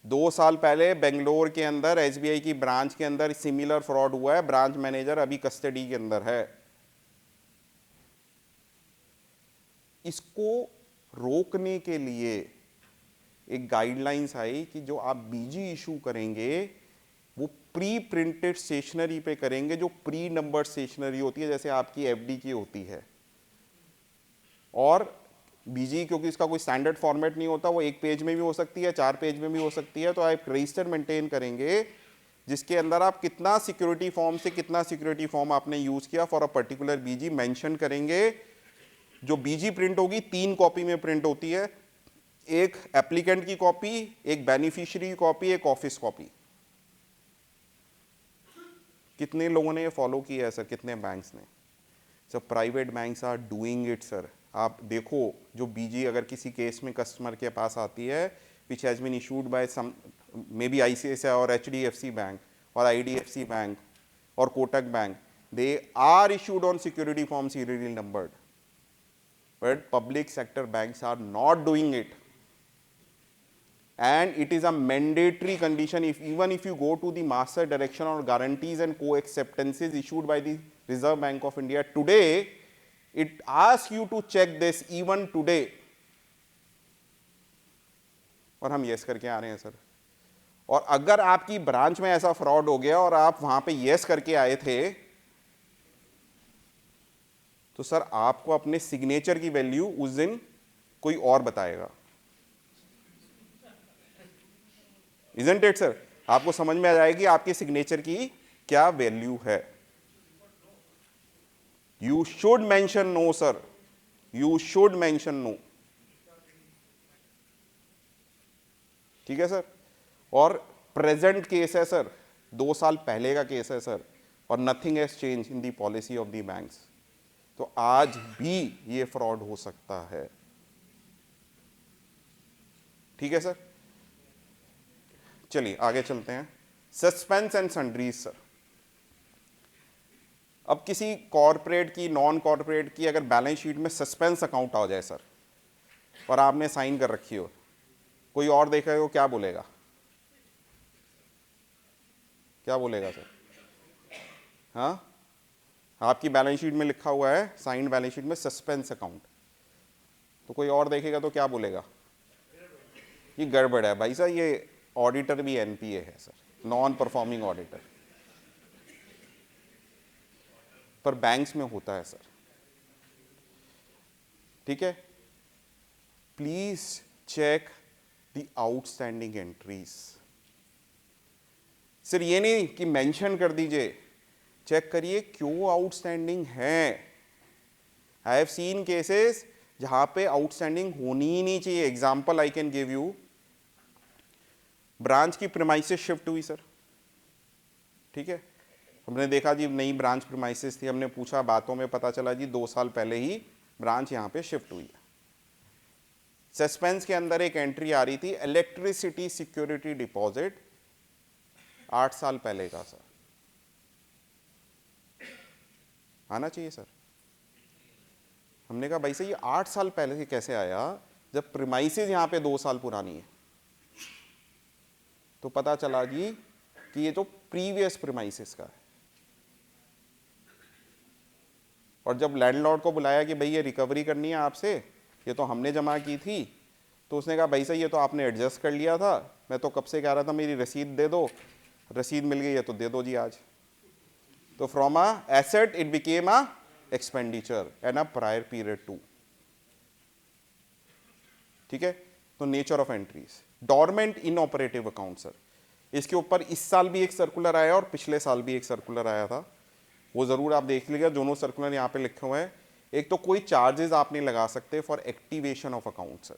2 साल पहले बेंगलोर के अंदर एसबीआई की ब्रांच के अंदर सिमिलर फ्रॉड हुआ है। ब्रांच मैनेजर अभी कस्टडी के अंदर है। इसको रोकने के लिए एक गाइडलाइंस आई कि जो आप बीजी इशू करेंगे वो प्री प्रिंटेड स्टेशनरी पे करेंगे, जो प्री नंबर्ड स्टेशनरी होती है, जैसे आपकी एफडी की होती है। और बीजी क्योंकि इसका कोई स्टैंडर्ड फॉर्मेट नहीं होता, वो 1 पेज में भी हो सकती है, 4 पेज में भी हो सकती है। तो आप रजिस्टर मेंटेन करेंगे जिसके अंदर आप कितना सिक्योरिटी फॉर्म से कितना सिक्योरिटी फॉर्म आपने यूज किया for a particular BG mention करेंगे। जो बीजी प्रिंट होगी 3 कॉपी में प्रिंट होती है, एक एप्लीकेंट की कॉपी, एक बेनिफिशियरी की कॉपी, एक ऑफिस कॉपी। कितने लोगों ने ये फॉलो किया है सर? कितने बैंक्स ने? Sir private banks are doing it sir. आप देखो, जो बीजी अगर किसी केस में कस्टमर के पास आती है which has been issued by some may be ICICI और एचडीएफसी बैंक और आईडीएफसी बैंक और Kotak bank, they are issued on security form serial numbered, but public sector banks are not doing it. And it is a mandatory condition even if you go to the master direction or guarantees and co-acceptances issued by the Reserve Bank of India today, it asks you to check this even today. और हम yes करके आ रहे हैं sir. और अगर आपकी branch में ऐसा फ्रॉड हो गया और आप वहां पे yes करके आए थे, तो सर आपको अपने सिग्नेचर की वैल्यू उस दिन कोई और बताएगा। Isn't it, sir? आपको समझ में आ जाएगी आपके सिग्नेचर की क्या वैल्यू है। You should mention no sir, you should mention no. ठीक है सर? और प्रेजेंट केस है सर, 2 साल पहले का केस है सर, और nothing has change in the policy of the banks. तो आज भी ये फ्रॉड हो सकता है। ठीक है सर? चलिए आगे चलते हैं। Suspense and sundries sir. अब किसी कॉर्पोरेट की, नॉन कॉर्पोरेट की अगर बैलेंस शीट में सस्पेंस अकाउंट आ जाए सर, और आपने साइन कर रखी हो, कोई और देखेगा वो क्या बोलेगा? क्या बोलेगा सर? हाँ, आपकी बैलेंस शीट में लिखा हुआ है, साइंड बैलेंस शीट में सस्पेंस अकाउंट, तो कोई और देखेगा तो क्या बोलेगा? ये गड़बड़ है भाई साहब, ये ऑडिटर भी एनपीए है सर, नॉन परफॉर्मिंग ऑडिटर। पर बैंक्स में होता है सर। ठीक है? Please check the outstanding entries. Sir ये नहीं कि मेंशन कर दीजिए, चेक करिए क्यों आउटस्टैंडिंग है। आई हैव सीन केसेस जहां पे आउटस्टैंडिंग होनी ही नहीं चाहिए। Example I can give you. Branch की प्रीमाइसेस शिफ्ट हुई सर, ठीक है, हमने देखा जी नई ब्रांच प्रीमाइसेस थी, हमने पूछा, बातों में पता चला जी 2 साल पहले ही ब्रांच यहाँ पे शिफ्ट हुई है। सस्पेंस के अंदर एक एंट्री आ रही थी, इलेक्ट्रिसिटी सिक्योरिटी डिपॉजिट 8 साल पहले का सर। आना चाहिए सर, हमने कहा भाई से ये 8 साल पहले से कैसे आया जब प्रीमाइसेस यहाँ पे 2 साल पुरानी है। तो पता चला जी कि ये तो प्रीवियस प्रीमाइसेस का है। और जब लैंडलॉर्ड को बुलाया कि भाई ये रिकवरी करनी है आपसे, ये तो हमने जमा की थी, तो उसने कहा भाई साहब ये तो आपने एडजस्ट कर लिया था, मैं तो कब से कह रहा था मेरी रसीद दे दो, रसीद मिल गई है तो दे दो जी आज। तो from a asset it became a expenditure and a prior period too. ठीक है, तो nature of entries, dormant inoperative account sir, इसके ऊपर इस साल भी एक सर्कुलर आया और पिछले साल भी एक सर्कुलर आया था, वो जरूर आप देख लीजिएगा, दोनों सर्कुलर यहाँ पे लिखे हुए हैं। एक तो कोई चार्जेस आप नहीं लगा सकते for activation of account sir.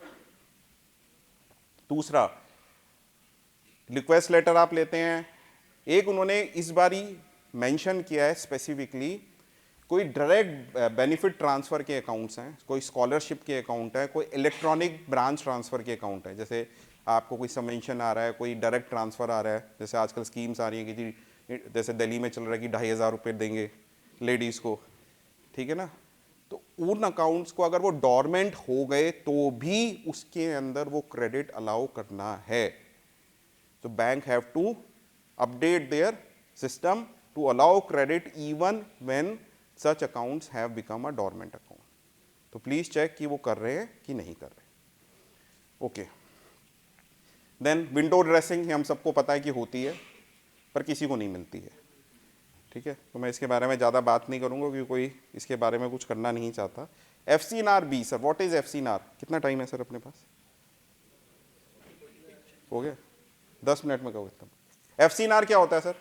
दूसरा, रिक्वेस्ट लेटर आप लेते हैं, एक उन्होंने इस बारी मेंशन किया है स्पेसिफिकली, कोई डायरेक्ट बेनिफिट ट्रांसफर के अकाउंट्स हैं, कोई स्कॉलरशिप के अकाउंट है, कोई इलेक्ट्रॉनिक ब्रांच ट्रांसफर के अकाउंट है, जैसे आपको कोई सबमेंशन आ रहा है, कोई डायरेक्ट ट्रांसफर आ रहा है, जैसे आजकल स्कीम्स आ रही हैं कि जी जैसे दिल्ली में चल रहा है कि 2,500 रुपये देंगे लेडीज़ को, ठीक है ना। तो उन अकाउंट्स को अगर वो डॉर्मेंट हो गए तो भी उसके अंदर वो क्रेडिट अलाउ करना है। तो bank have to update their system to allow credit even when such accounts have become a dormant account. तो प्लीज चेक कि वो कर रहे हैं कि नहीं कर रहे। ओके, देन विंडो ड्रेसिंग हम सबको पता है कि होती है पर किसी को नहीं मिलती है, ठीक है, तो मैं इसके बारे में ज़्यादा बात नहीं करूँगा क्योंकि कोई इसके बारे में कुछ करना नहीं चाहता। FCNR B sir, what is FCNR? कितना टाइम है सर अपने पास? हो गया 10 मिनट में कहो इतना। FCNR क्या होता है sir?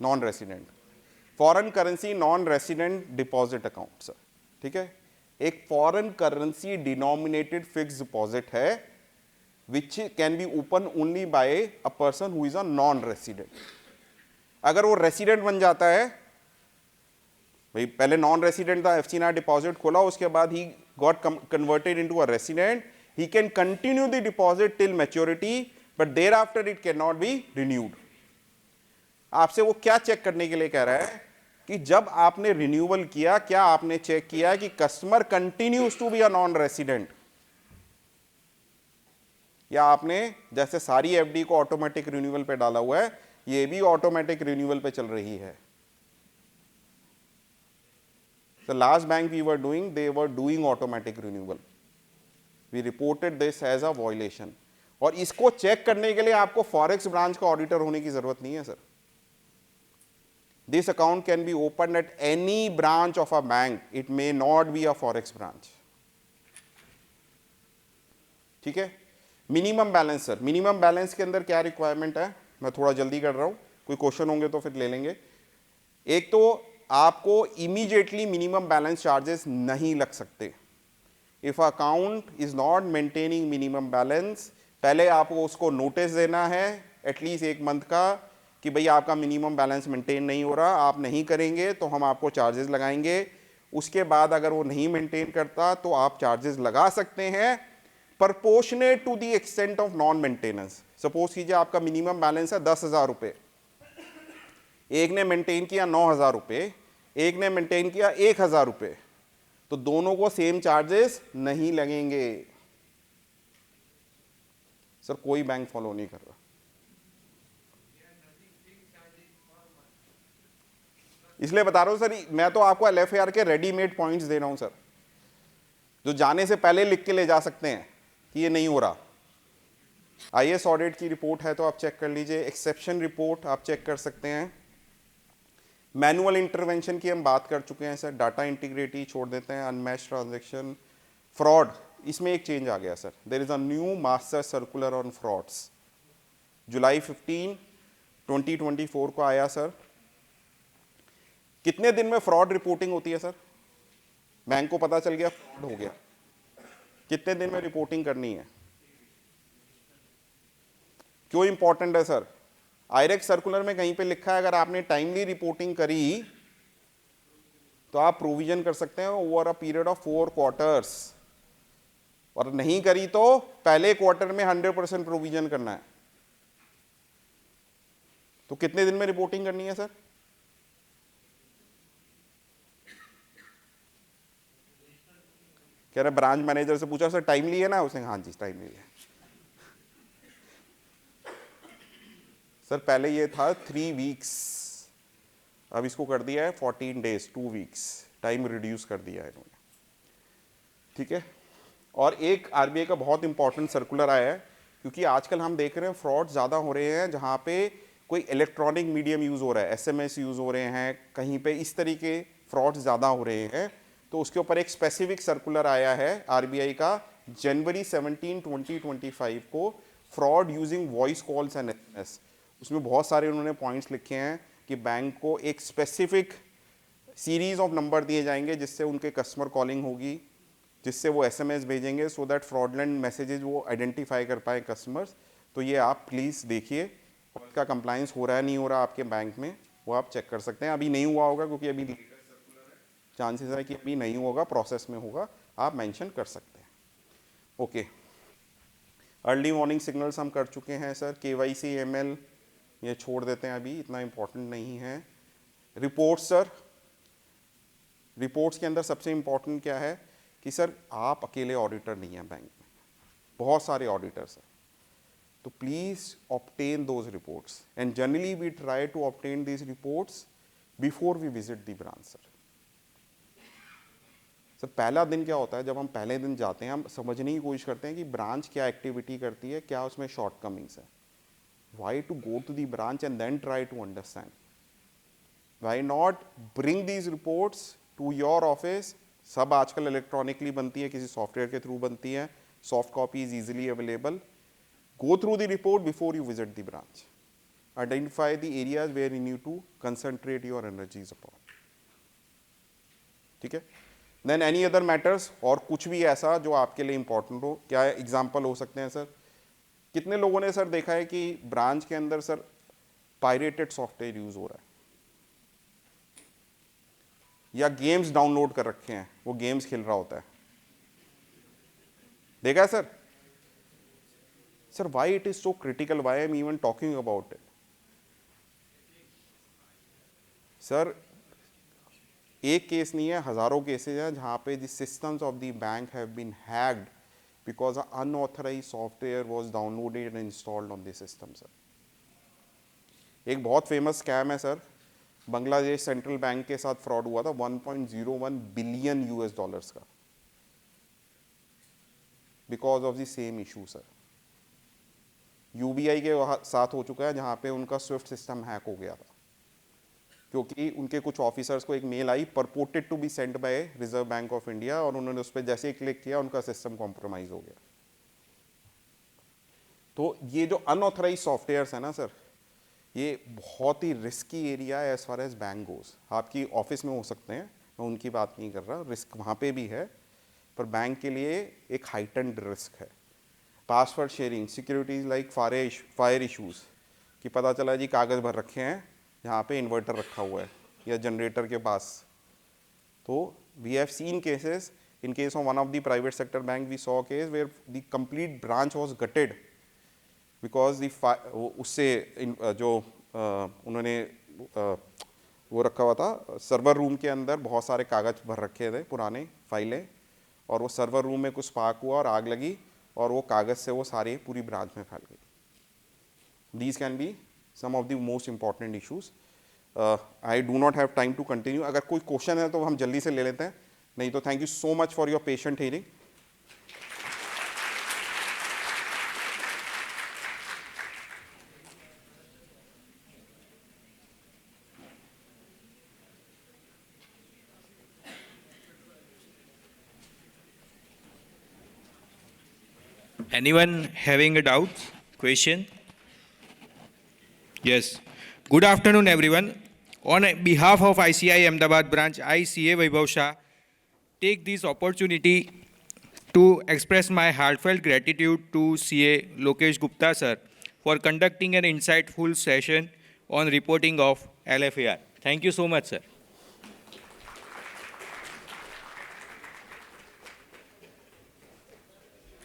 Non resident foreign currency non resident deposit account sir, ठीक है, एक foreign currency denominated fix deposit है which can be opened only by a person who is a non-resident। अगर वो रेसिडेंट बन जाता है, भाई पहले नॉन रेसिडेंट था, FCNR डिपॉजिट खोला, उसके बाद he got converted into a resident, he can continue the deposit till maturity but thereafter it can not be renewed. आपसे वो क्या चेक करने के लिए कह रहा है कि जब आपने रिन्यूअल किया, क्या आपने चेक किया कि customer continues to be a non resident, या आपने जैसे सारी FD को ऑटोमेटिक रिन्यूअल पे डाला हुआ है, ये भी ऑटोमेटिक रिन्यूअल पे चल रही है। The last bank we were doing, they were doing automatic renewal. We reported this as a violation. और इसको चेक करने के लिए आपको फॉरेक्स ब्रांच का ऑडिटर होने की जरूरत नहीं है sir. This account can be opened at any branch of a bank. It may not be a forex branch. ठीक है, minimum balance sir, minimum balance के अंदर क्या रिक्वायरमेंट है, मैं थोड़ा जल्दी कर रहा हूं, कोई क्वेश्चन होंगे तो फिर ले लेंगे। एक तो आपको इमीडिएटली मिनिमम बैलेंस चार्जेस नहीं लग सकते। If account is not maintaining minimum balance, पहले आपको उसको नोटिस देना है एटलीस्ट 1 मंथ का कि भाई आपका मिनिमम बैलेंस मेंटेन नहीं हो रहा, आप नहीं करेंगे तो हम आपको चार्जेस लगाएंगे। उसके बाद अगर वो नहीं मेंटेन करता तो आप चार्जेस लगा सकते हैं proportionate to the extent of non maintenance। Suppose कीजिए आपका मिनिमम बैलेंस है 10,000 रुपए, एक ने मेंटेन किया 9,000 रुपए, एक ने मेंटेन किया 1,000 रुपए, तो दोनों को सेम चार्जेस नहीं लगेंगे। सर कोई बैंक फॉलो नहीं कर रहा। इसलिए बता रहा हूं सर, मैं तो आपको LFAR के रेडीमेड पॉइंट्स दे रहा हूं सर, जो जाने से पहले लिख के ले जा सकते हैं कि ये नहीं हो रहा। IAS ऑडिट की रिपोर्ट है तो आप चेक कर लीजिए, एक्सेप्शन रिपोर्ट आप चेक कर सकते हैं। मैनुअल इंटरवेंशन की हम बात कर चुके हैं सर, डाटा इंटीग्रिटी छोड़ देते हैं, अनमैच्ड ट्रांजैक्शन, फ्रॉड, इसमें एक चेंज आ गया sir, there is a new master circular on frauds, July 15, 2024 को आया सर। कितने दिन में फ्रॉड रिपोर्टिंग होती है सर? बैंक को पता चल गया फ्रॉड हो गया, कितने दिन में रिपोर्टिंग करनी है? क्यों इंपॉर्टेंट है सर? आईरेक्स सर्कुलर में कहीं पे लिखा है अगर आपने टाइमली रिपोर्टिंग करी तो आप प्रोविजन कर सकते हैं over a period of 4 quarters, और नहीं करी तो पहले क्वार्टर में 100% प्रोविजन करना है। तो कितने दिन में रिपोर्टिंग करनी है सर? कह रहा ब्रांच मैनेजर से पूछा सर टाइमली है ना, उसने हाँ जी टाइमली है। सर पहले ये था 3 वीक्स, अब इसको कर दिया है 14 डेज, 2 वीक्स, टाइम रिड्यूस कर दिया है इन्होंने, ठीक है। और एक आरबीआई का बहुत इंपॉर्टेंट सर्कुलर आया है, क्योंकि आजकल हम देख रहे हैं फ्रॉड ज़्यादा हो रहे हैं, जहाँ पे कोई इलेक्ट्रॉनिक मीडियम यूज़ हो रहा है, एसएमएस यूज़ हो रहे हैं, कहीं पे इस तरीके फ्रॉड ज़्यादा हो रहे हैं। तो उसके ऊपर एक स्पेसिफिक सर्कुलर आया है आरबीआई का जनवरी 17, 2025 को, fraud using voice calls and SMS. उसमें बहुत सारे उन्होंने पॉइंट्स लिखे हैं कि बैंक को एक स्पेसिफिक सीरीज ऑफ नंबर दिए जाएंगे जिससे उनके कस्टमर कॉलिंग होगी, जिससे वो एसएमएस भेजेंगे, सो दैट फ्रॉडलेंट मैसेजेस वो आइडेंटिफाई कर पाए कस्टमर्स। तो ये आप प्लीज़ देखिए, इसका कंप्लायंस हो रहा है नहीं हो रहा आपके बैंक में, वो आप चेक कर सकते हैं। अभी नहीं हुआ होगा क्योंकि अभी चांसेस है कि अभी नहीं होगा, प्रोसेस में होगा, आप मेंशन कर सकते हैं। ओके, अर्ली वार्निंग सिग्नल्स हम कर चुके हैं सर। केवाईसी एमएल ये छोड़ देते हैं, अभी इतना इंपॉर्टेंट नहीं है। रिपोर्ट्स सर, रिपोर्ट्स के अंदर सबसे इंपॉर्टेंट क्या है कि सर आप अकेले ऑडिटर नहीं हैं बैंक में, बहुत सारे ऑडिटर्स हैं, तो please obtain those reports and generally we try to obtain these reports before we visit the branch sir. Sir पहला दिन क्या होता है, जब हम पहले दिन जाते हैं हम समझने की कोशिश करते हैं कि ब्रांच क्या एक्टिविटी करती है, क्या उसमें शॉर्टकमिंग्स है। Why to go to the branch and then try to understand, why not bring these reports to your office. सब आजकल इलेक्ट्रॉनिकली बनती है, किसी सॉफ्टवेयर के थ्रू बनती है, soft copy is easily available. Go through the report before you visit the branch, identify the areas where you need to concentrate your energies upon, ठीक है। देन एनी अदर मैटर्स, और कुछ भी ऐसा जो आपके लिए इंपॉर्टेंट हो, क्या एग्जाम्पल हो सकते हैं सर। कितने लोगों ने सर देखा है कि ब्रांच के अंदर सर पायरेटेड सॉफ्टवेयर यूज हो रहा है, या गेम्स डाउनलोड कर रखे हैं, वो गेम्स खेल रहा होता है, देखा है sir. Sir why it is so critical, why I am even talking about it sir. एक केस नहीं है, हजारों केसेज हैं जहां पे the systems of the bank have been hacked because unauthorised software was downloaded and installed on the system sir. एक बहुत famous scam है सर, बांग्लादेश सेंट्रल बैंक के साथ फ्रॉड हुआ था 1.01 बिलियन यूएस डॉलर्स का, because of the same issue sir. UBI के साथ हो चुका है जहां पे उनका स्विफ्ट सिस्टम हैक हो गया था, क्योंकि उनके कुछ ऑफिसर्स को एक मेल आई purported to be sent by Reserve Bank of India, और उन्होंने उस पर जैसे ही क्लिक किया उनका सिस्टम कॉम्प्रोमाइज हो गया। तो ये जो अनऑथराइज सॉफ्टवेयर्स है ना सर, ये बहुत ही रिस्की एरिया है as far as bank goes. आपकी ऑफिस में हो सकते हैं, मैं उनकी बात नहीं कर रहा, रिस्क वहाँ पे भी है, पर बैंक के लिए एक हाइटेंड रिस्क है। Password sharing, securities like fire issues, कि पता चला जी कागज़ भर रखे हैं यहाँ पे इन्वर्टर रखा हुआ है या जनरेटर के पास। तो we have seen cases, in case of one of the private sector bank we saw case where the complete branch was gutted because उससे जो उन्होंने वो रखा हुआ था सर्वर रूम के अंदर, बहुत सारे कागज़ भर रखे थे पुराने फाइलें, और वो सर्वर रूम में कुछ स्पार्क हुआ और आग लगी, और वो कागज़ से वो सारी पूरी ब्रांच में फैल गई। These can be some of the most important issues. I do not have time to continue. अगर कोई क्वेश्चन है तो हम जल्दी से ले लेते हैं, नहीं तो thank you so much for your patient hearing. Anyone having a doubt, question? Yes. Good afternoon, everyone. On behalf of ICI Ahmedabad branch, I, CA Vaibhav Shah, take this opportunity to express my heartfelt gratitude to CA Lokesh Gupta sir for conducting an insightful session on reporting of LFAR. Thank you so much, sir.